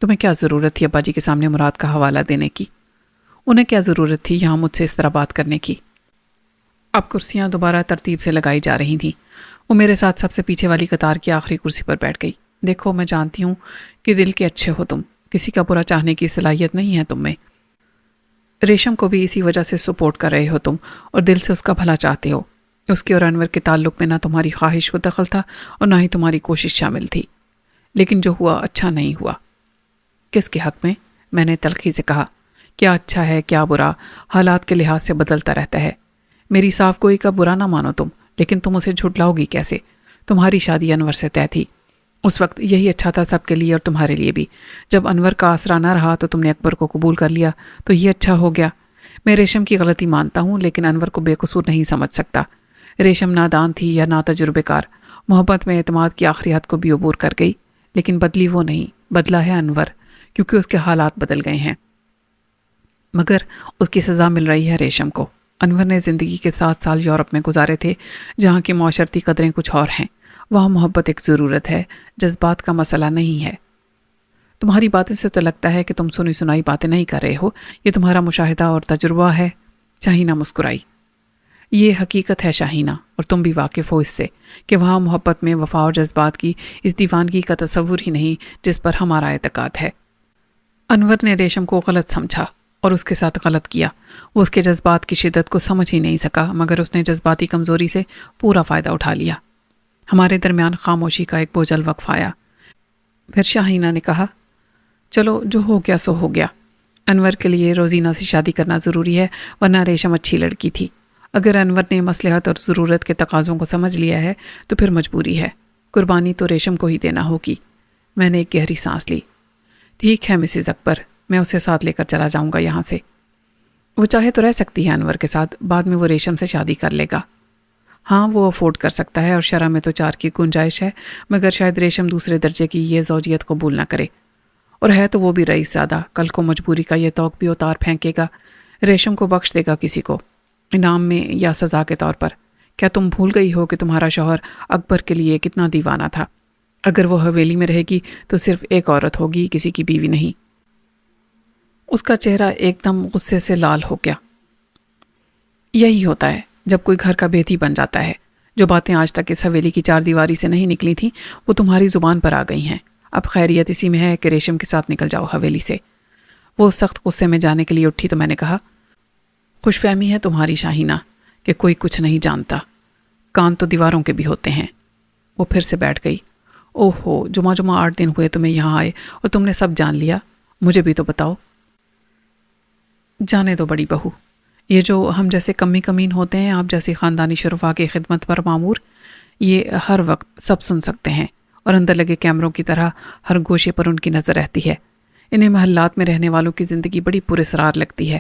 تمہیں کیا ضرورت تھی ابا جی کے سامنے مراد کا حوالہ دینے کی؟ انہیں کیا ضرورت تھی یہاں مجھ سے اس طرح بات کرنے کی؟ اب کرسیاں دوبارہ ترتیب سے لگائی جا رہی تھیں۔ وہ میرے ساتھ سب سے پیچھے والی قطار کی آخری کرسی پر بیٹھ گئی۔ دیکھو، میں جانتی ہوں کہ دل کے اچھے ہو تم، کسی کا برا چاہنے کی صلاحیت نہیں ہے تم میں۔ ریشم کو بھی اسی وجہ سے سپورٹ کر رہے ہو تم اور دل سے اس کا بھلا چاہتے ہو۔ اس کے اور انور کے تعلق میں نہ تمہاری خواہش کو دخل تھا اور نہ ہی تمہاری کوشش شامل تھی، لیکن جو ہوا اچھا نہیں ہوا۔ کس کے حق میں؟ میں نے تلخی سے کہا۔ کیا اچھا ہے کیا برا حالات کے لحاظ سے بدلتا رہتا ہے۔ میری صاف گوئی کا برا نہ مانو تم، لیکن تم اسے جھٹلاؤ گی کیسے؟ تمہاری شادی انور سے طے تھی۔ اس وقت یہی اچھا تھا سب کے لیے اور تمہارے لیے بھی۔ جب انور کا آسرا نہ رہا تو تم نے اکبر کو قبول کر لیا تو یہ اچھا ہو گیا۔ میں ریشم کی غلطی مانتا ہوں، لیکن انور کو بے قصور نہیں سمجھ سکتا۔ ریشم نادان تھی یا نا تجربے کار، محبت میں اعتماد کی آخری حد کو بھی عبور کر گئی، لیکن بدلی وہ نہیں، بدلا ہے انور، کیونکہ اس کے حالات بدل گئے ہیں۔ مگر اس کی سزا مل رہی ہے ریشم کو۔ انور نے زندگی کے 7 سال یورپ میں گزارے تھے، جہاں کی معاشرتی قدریں کچھ اور ہیں۔ وہاں محبت ایک ضرورت ہے، جذبات کا مسئلہ نہیں ہے۔ تمہاری باتیں سے تو لگتا ہے کہ تم سنی سنائی باتیں نہیں کر رہے ہو، یہ تمہارا مشاہدہ اور تجربہ ہے۔ شاہینہ مسکرائی۔ یہ حقیقت ہے شاہینہ، اور تم بھی واقف ہو اس سے کہ وہاں محبت میں وفا اور جذبات کی اس دیوانگی کا تصور ہی نہیں جس پر ہمارا اعتقاد ہے۔ انور نے ریشم کو غلط سمجھا اور اس کے ساتھ غلط کیا۔ وہ اس کے جذبات کی شدت کو سمجھ ہی نہیں سکا، مگر اس نے جذباتی کمزوری سے پورا فائدہ اٹھا لیا۔ ہمارے درمیان خاموشی کا ایک بوجھل وقف آیا۔ پھر شاہینہ نے کہا، چلو جو ہو گیا سو ہو گیا۔ انور کے لیے روزینہ سے شادی کرنا ضروری ہے، ورنہ ریشم اچھی لڑکی تھی۔ اگر انور نے مصلحت اور ضرورت کے تقاضوں کو سمجھ لیا ہے تو پھر مجبوری ہے، قربانی تو ریشم کو ہی دینا ہوگی۔ میں نے ایک گہری سانس لی۔ ٹھیک ہے مسز اکبر، میں اسے ساتھ لے کر چلا جاؤں گا یہاں سے۔ وہ چاہے تو رہ سکتی ہے انور کے ساتھ، بعد میں وہ ریشم سے شادی کر لے گا۔ ہاں وہ افورڈ کر سکتا ہے، اور شرح میں تو 4 کی گنجائش ہے، مگر شاید ریشم دوسرے درجے کی یہ زوجیت قبول نہ کرے، اور ہے تو وہ بھی رئیس زادہ، کل کو مجبوری کا یہ توق بھی اتار پھینکے گا، ریشم کو بخش دے گا کسی کو، انعام میں یا سزا کے طور پر۔ کیا تم بھول گئی ہو کہ تمہارا شوہر اکبر کے لیے کتنا دیوانہ تھا؟ اگر وہ حویلی میں رہے گی تو صرف ایک عورت ہوگی، کسی کی بیوی نہیں۔ اس کا چہرہ ایک دم غصے سے لال ہو گیا۔ یہی ہوتا ہے جب کوئی گھر کا بیٹی بن جاتا ہے، جو باتیں آج تک اس حویلی کی 4 دیواری سے نہیں نکلی تھیں وہ تمہاری زبان پر آ گئی ہیں۔ اب خیریت اسی میں ہے کہ ریشم کے ساتھ نکل جاؤ حویلی سے۔ وہ سخت غصے میں جانے کے لیے اٹھی تو میں نے کہا، خوش فہمی ہے تمہاری شاہینہ کہ کوئی کچھ نہیں جانتا، کان تو دیواروں کے بھی ہوتے ہیں۔ وہ پھر سے بیٹھ گئی۔ اوہ ہو، جمعہ 8 دن ہوئے تمہیں یہاں آئے اور تم نے سب جان لیا، مجھے بھی تو بتاؤ۔ جانے دو بڑی بہو، یہ جو ہم جیسے کمی کمین ہوتے ہیں، آپ جیسی خاندانی شرفا کی خدمت پر معمور، یہ ہر وقت سب سن سکتے ہیں، اور اندر لگے کیمروں کی طرح ہر گوشے پر ان کی نظر رہتی ہے۔ انہیں محلات میں رہنے والوں کی زندگی بڑی پراسرار لگتی ہے،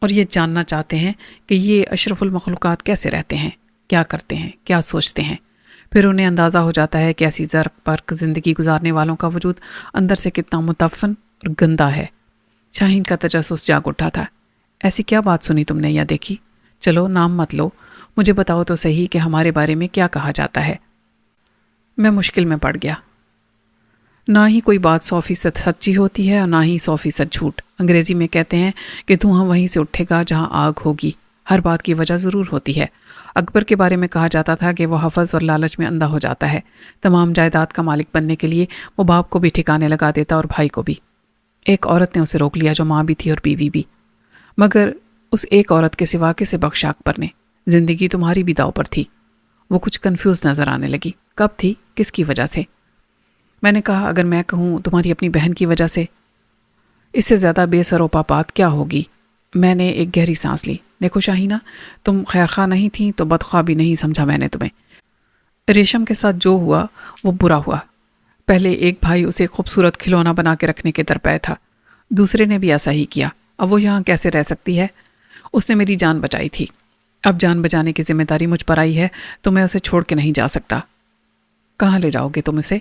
اور یہ جاننا چاہتے ہیں کہ یہ اشرف المخلوقات کیسے رہتے ہیں، کیا کرتے ہیں، کیا سوچتے ہیں۔ پھر انہیں اندازہ ہو جاتا ہے کہ ایسی زرق برق زندگی گزارنے والوں کا وجود اندر سے کتنا متفن اور گندا ہے۔ شاہین کا تجسس جاگ اٹھا تھا۔ ایسی کیا بات سنی تم نے یا دیکھی؟ چلو نام مت لو، مجھے بتاؤ تو صحیح کہ ہمارے بارے میں کیا کہا جاتا ہے۔ میں مشکل میں پڑ گیا۔ نہ ہی کوئی بات 100% سچی ہوتی ہے اور نہ ہی 100% جھوٹ۔ انگریزی میں کہتے ہیں کہ دھواں وہیں سے اٹھے گا جہاں آگ ہوگی۔ ہر بات کی وجہ ضرور ہوتی ہے۔ اکبر کے بارے میں کہا جاتا تھا کہ وہ حفظ اور لالچ میں اندھا ہو جاتا ہے، تمام جائیداد کا مالک بننے کے لیے وہ باپ کو بھی ٹھکانے لگا دیتا اور بھائی کو بھی۔ ایک عورت نے اسے روک لیا جو ماں بھی تھی اور بیوی بھی، مگر اس ایک عورت کے سوا کسے بخشا اکبر نے؟ زندگی تمہاری بھی داؤ پر تھی۔ وہ کچھ کنفیوز نظر آنے لگی۔ کب تھی؟ کس کی وجہ سے؟ میں نے کہا، اگر میں کہوں تمہاری اپنی بہن کی وجہ سے، اس سے زیادہ بے سر و پاپات کیا ہوگی؟ میں نے ایک گہری سانس لی۔ دیکھو شاہینہ، تم خیرخواہ نہیں تھیں تو بدخواہ بھی نہیں سمجھا میں نے تمہیں۔ ریشم کے ساتھ جو ہوا وہ برا ہوا۔ پہلے ایک بھائی اسے خوبصورت کھلونا بنا کے رکھنے کے درپے تھا، دوسرے نے بھی ایسا ہی کیا۔ اب وہ یہاں کیسے رہ سکتی ہے؟ اس نے میری جان بچائی تھی، اب جان بچانے کی ذمہ داری مجھ پر آئی ہے تو میں اسے چھوڑ کے نہیں جا سکتا۔ کہاں لے جاؤ گے تم اسے؟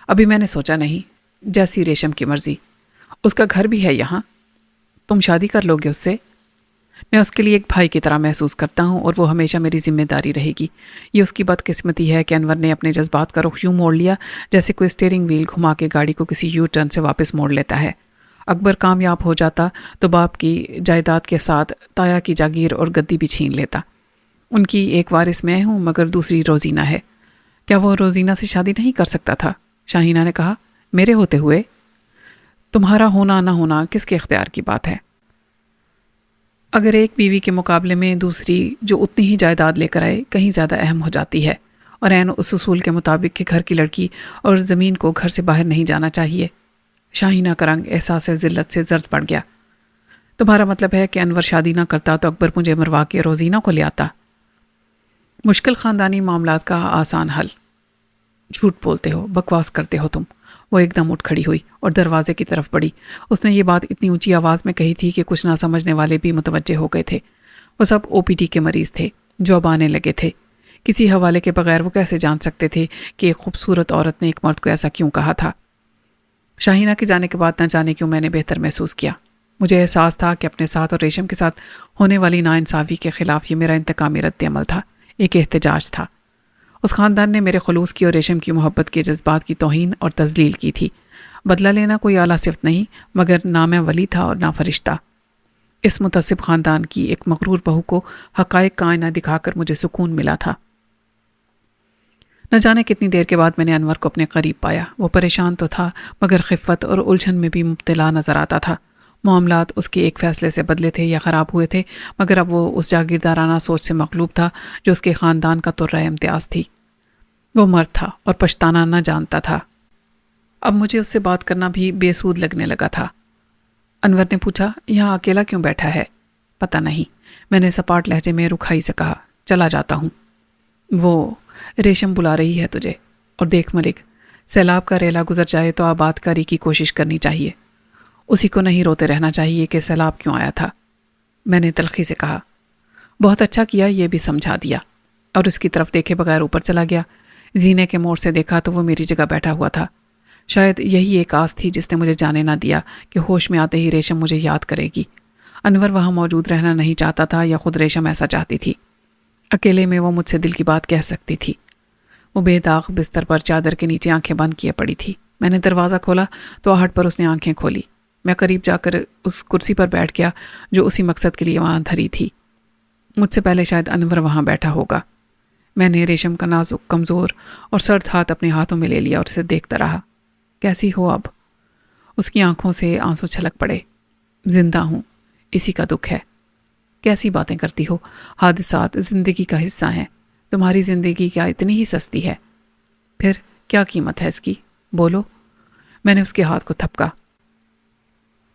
ابھی میں نے سوچا نہیں، جیسی ریشم کی مرضی۔ اس کا گھر بھی ہے یہاں، تم شادی کر لو گے اس سے؟ میں اس کے لیے ایک بھائی کی طرح محسوس کرتا ہوں اور وہ ہمیشہ میری ذمہ داری رہے گی۔ یہ اس کی بدقسمتی ہے کہ انور نے اپنے جذبات کا رخ یوں موڑ لیا جیسے کوئی اسٹیئرنگ وہیل گھما کے گاڑی کو کسی یو ٹرن سے واپس موڑ لیتا ہے۔ اکبر کامیاب ہو جاتا تو باپ کی جائیداد کے ساتھ تایا کی جاگیر اور گدی بھی چھین لیتا۔ ان کی ایک وارث میں ہوں مگر دوسری روزینہ ہے۔ کیا وہ روزینہ سے شادی نہیں کر سکتا تھا؟ شاہینہ نے کہا، میرے ہوتے ہوئے؟ تمہارا ہونا نہ ہونا کس کے اختیار کی بات ہے؟ اگر ایک بیوی کے مقابلے میں دوسری جو اتنی ہی جائیداد لے کر آئے کہیں زیادہ اہم ہو جاتی ہے، اور عین اس اصول کے مطابق کہ گھر کی لڑکی اور زمین کو گھر سے باہر نہیں جانا چاہیے۔ شاہینہ کا رنگ احساس ذلت سے زرد پڑ گیا۔ تمہارا مطلب ہے کہ انور شادی نہ کرتا تو اکبر مجھے مروا کے روزینہ کو لے آتا؟ مشکل خاندانی معاملات کا آسان حل۔ جھوٹ بولتے ہو، بکواس کرتے ہو تم۔ وہ ایک دم اٹھ کھڑی ہوئی اور دروازے کی طرف بڑھی۔ اس نے یہ بات اتنی اونچی آواز میں کہی تھی کہ کچھ نہ سمجھنے والے بھی متوجہ ہو گئے تھے۔ وہ سب OPD کے مریض تھے جو اب آنے لگے تھے۔ کسی حوالے کے بغیر وہ کیسے جان سکتے تھے کہ ایک خوبصورت عورت نے ایک مرد کو ایسا کیوں کہا تھا؟ شاہینہ کے جانے کے بعد نہ جانے کیوں میں نے بہتر محسوس کیا۔ مجھے احساس تھا کہ اپنے ساتھ اور ریشم کے ساتھ ہونے والی ناانصافی کے خلاف یہ میرا انتقامی رد عمل تھا، ایک احتجاج تھا۔ اس خاندان نے میرے خلوص کی اور ریشم کی محبت کے جذبات کی توہین اور تذلیل کی تھی۔ بدلہ لینا کوئی اعلیٰ صفت نہیں، مگر نہ میں ولی تھا اور نہ فرشتہ۔ اس متعصب خاندان کی ایک مغرور بہو کو حقائق کا آئینہ دکھا کر مجھے سکون ملا تھا۔ نہ جانے کتنی دیر کے بعد میں نے انور کو اپنے قریب پایا۔ وہ پریشان تو تھا مگر خفت اور الجھن میں بھی مبتلا نظر آتا تھا۔ معاملات اس کے ایک فیصلے سے بدلے تھے یا خراب ہوئے تھے، مگر اب وہ اس جاگیردارانہ سوچ سے مغلوب تھا جو اس کے خاندان کا ترہ امتیاز تھی۔ وہ مرد تھا اور پچھتانا نہ جانتا تھا۔ اب مجھے اس سے بات کرنا بھی بے سود لگنے لگا تھا۔ انور نے پوچھا، یہاں اکیلا کیوں بیٹھا ہے؟ پتہ نہیں، میں نے سپاٹ لہجے میں رکھائی سے کہا، چلا جاتا ہوں۔ وہ ریشم بلا رہی ہے تجھے، اور دیکھ ملک، سیلاب کا ریلا گزر جائے تو آباد کاری کی کوشش کرنی چاہیے، اسی کو نہیں روتے رہنا چاہیے کہ سیلاب کیوں آیا تھا۔ میں نے تلخی سے کہا، بہت اچھا کیا یہ بھی سمجھا دیا، اور اس کی طرف دیکھے بغیر اوپر چلا گیا۔ زینے کے موڑ سے دیکھا تو وہ میری جگہ بیٹھا ہوا تھا۔ شاید یہی ایک آس تھی جس نے مجھے جانے نہ دیا کہ ہوش میں آتے ہی ریشم مجھے یاد کرے گی۔ انور وہاں موجود رہنا نہیں چاہتا تھا یا خود ریشم ایسا چاہتی تھی۔ اکیلے میں وہ مجھ سے دل کی بات کہہ سکتی تھی۔ وہ بے داغ بستر پر چادر کے نیچے آنکھیں بند کیے پڑی تھی۔ میں نے دروازہ کھولا تو آہٹ پر اس نے آنکھیں کھولی۔ میں قریب جا کر اس کرسی پر بیٹھ گیا جو اسی مقصد کے لیے وہاں دھری تھی۔ مجھ سے پہلے شاید انور وہاں بیٹھا ہوگا۔ میں نے ریشم کا نازک، کمزور اور سرد ہاتھ اپنے ہاتھوں میں لے لیا اور اسے دیکھتا رہا۔ کیسی ہو اب؟ اس کی آنکھوں سے آنسو چھلک پڑے۔ زندہ ہوں، اسی کا دکھ ہے۔ کیسی باتیں کرتی ہو؟ حادثات زندگی کا حصہ ہیں۔ تمہاری زندگی کیا اتنی ہی سستی ہے؟ پھر کیا قیمت ہے اس کی؟ بولو۔ میں نے اس کے ہاتھ کو تھپکا۔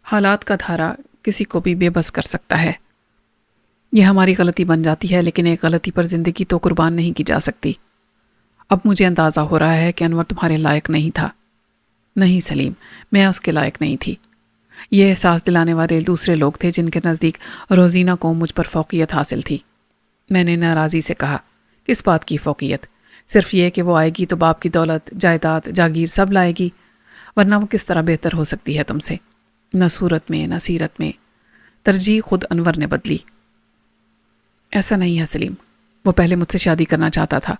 حالات کا دھارا کسی کو بھی بے بس کر سکتا ہے۔ یہ ہماری غلطی بن جاتی ہے، لیکن ایک غلطی پر زندگی تو قربان نہیں کی جا سکتی۔ اب مجھے اندازہ ہو رہا ہے کہ انور تمہارے لائق نہیں تھا۔ نہیں سلیم، میں اس کے لائق نہیں تھی۔ یہ احساس دلانے والے دوسرے لوگ تھے جن کے نزدیک روزینہ کو مجھ پر فوقیت حاصل تھی۔ میں نے ناراضی سے کہا، کس بات کی فوقیت؟ صرف یہ کہ وہ آئے گی تو باپ کی دولت، جائیداد، جاگیر سب لائے گی، ورنہ وہ کس طرح بہتر ہو سکتی ہے تم سے؟ نہ صورت میں، نہ سیرت میں۔ ترجیح خود انور نے بدلی۔ ایسا نہیں ہے سلیم، وہ پہلے مجھ سے شادی کرنا چاہتا تھا۔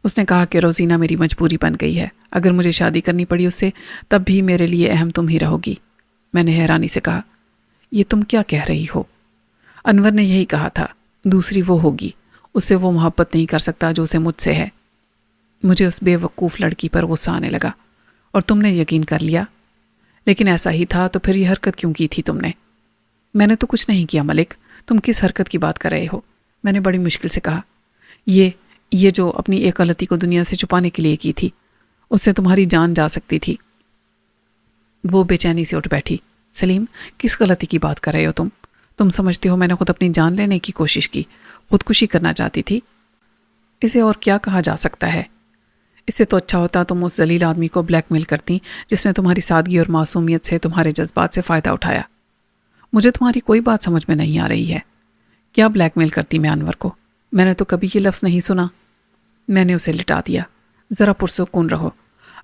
اس نے کہا کہ روزینہ میری مجبوری بن گئی ہے، اگر مجھے شادی کرنی پڑی اس سے تب بھی میرے لیے اہم تم ہی رہو گی۔ میں نے حیرانی سے کہا، یہ تم کیا کہہ رہی ہو؟ انور نے یہی کہا تھا، دوسری وہ ہوگی، اس سے وہ محبت نہیں کر سکتا جو اسے مجھ سے ہے۔ مجھے اس بے وقوف لڑکی پر غصہ آنے لگا۔ اور تم نے یقین کر لیا؟ لیکن ایسا ہی تھا تو پھر یہ حرکت کیوں کی تھی تم نے؟ میں نے تو کچھ نہیں کیا ملک، تم کس حرکت کی بات کر رہے ہو؟ میں نے بڑی مشکل سے کہا، یہ جو اپنی ایک غلطی کو دنیا سے چھپانے کے لیے کی تھی، اس سے تمہاری جان جا سکتی تھی۔ وہ بے چینی سے اٹھ بیٹھی۔ سلیم، کس غلطی کی بات کر رہے ہو تم سمجھتے ہو میں نے خود اپنی جان لینے کی کوشش کی، خودکشی کرنا چاہتی تھی؟ اسے اور کیا کہا جا سکتا ہے؟ اس سے تو اچھا ہوتا تم اس ذلیل آدمی کو بلیک میل کرتی جس نے تمہاری سادگی اور معصومیت سے تمہارے جذبات سے فائدہ اٹھایا۔ مجھے تمہاری کوئی بات سمجھ میں نہیں آ رہی ہے۔ کیا بلیک میل کرتی میں انور کو؟ میں نے تو کبھی یہ لفظ نہیں سنا۔ میں نے اسے لٹا دیا۔ ذرا پرسکون رہو،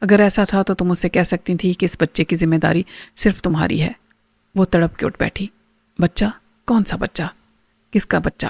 اگر ایسا تھا تو تم اس سے کہہ سکتی تھی کہ اس بچے کی ذمہ داری صرف تمہاری ہے۔ وہ تڑپ کے اٹھ بیٹھی۔ بچہ؟ کون سا بچہ؟ کس کا بچہ؟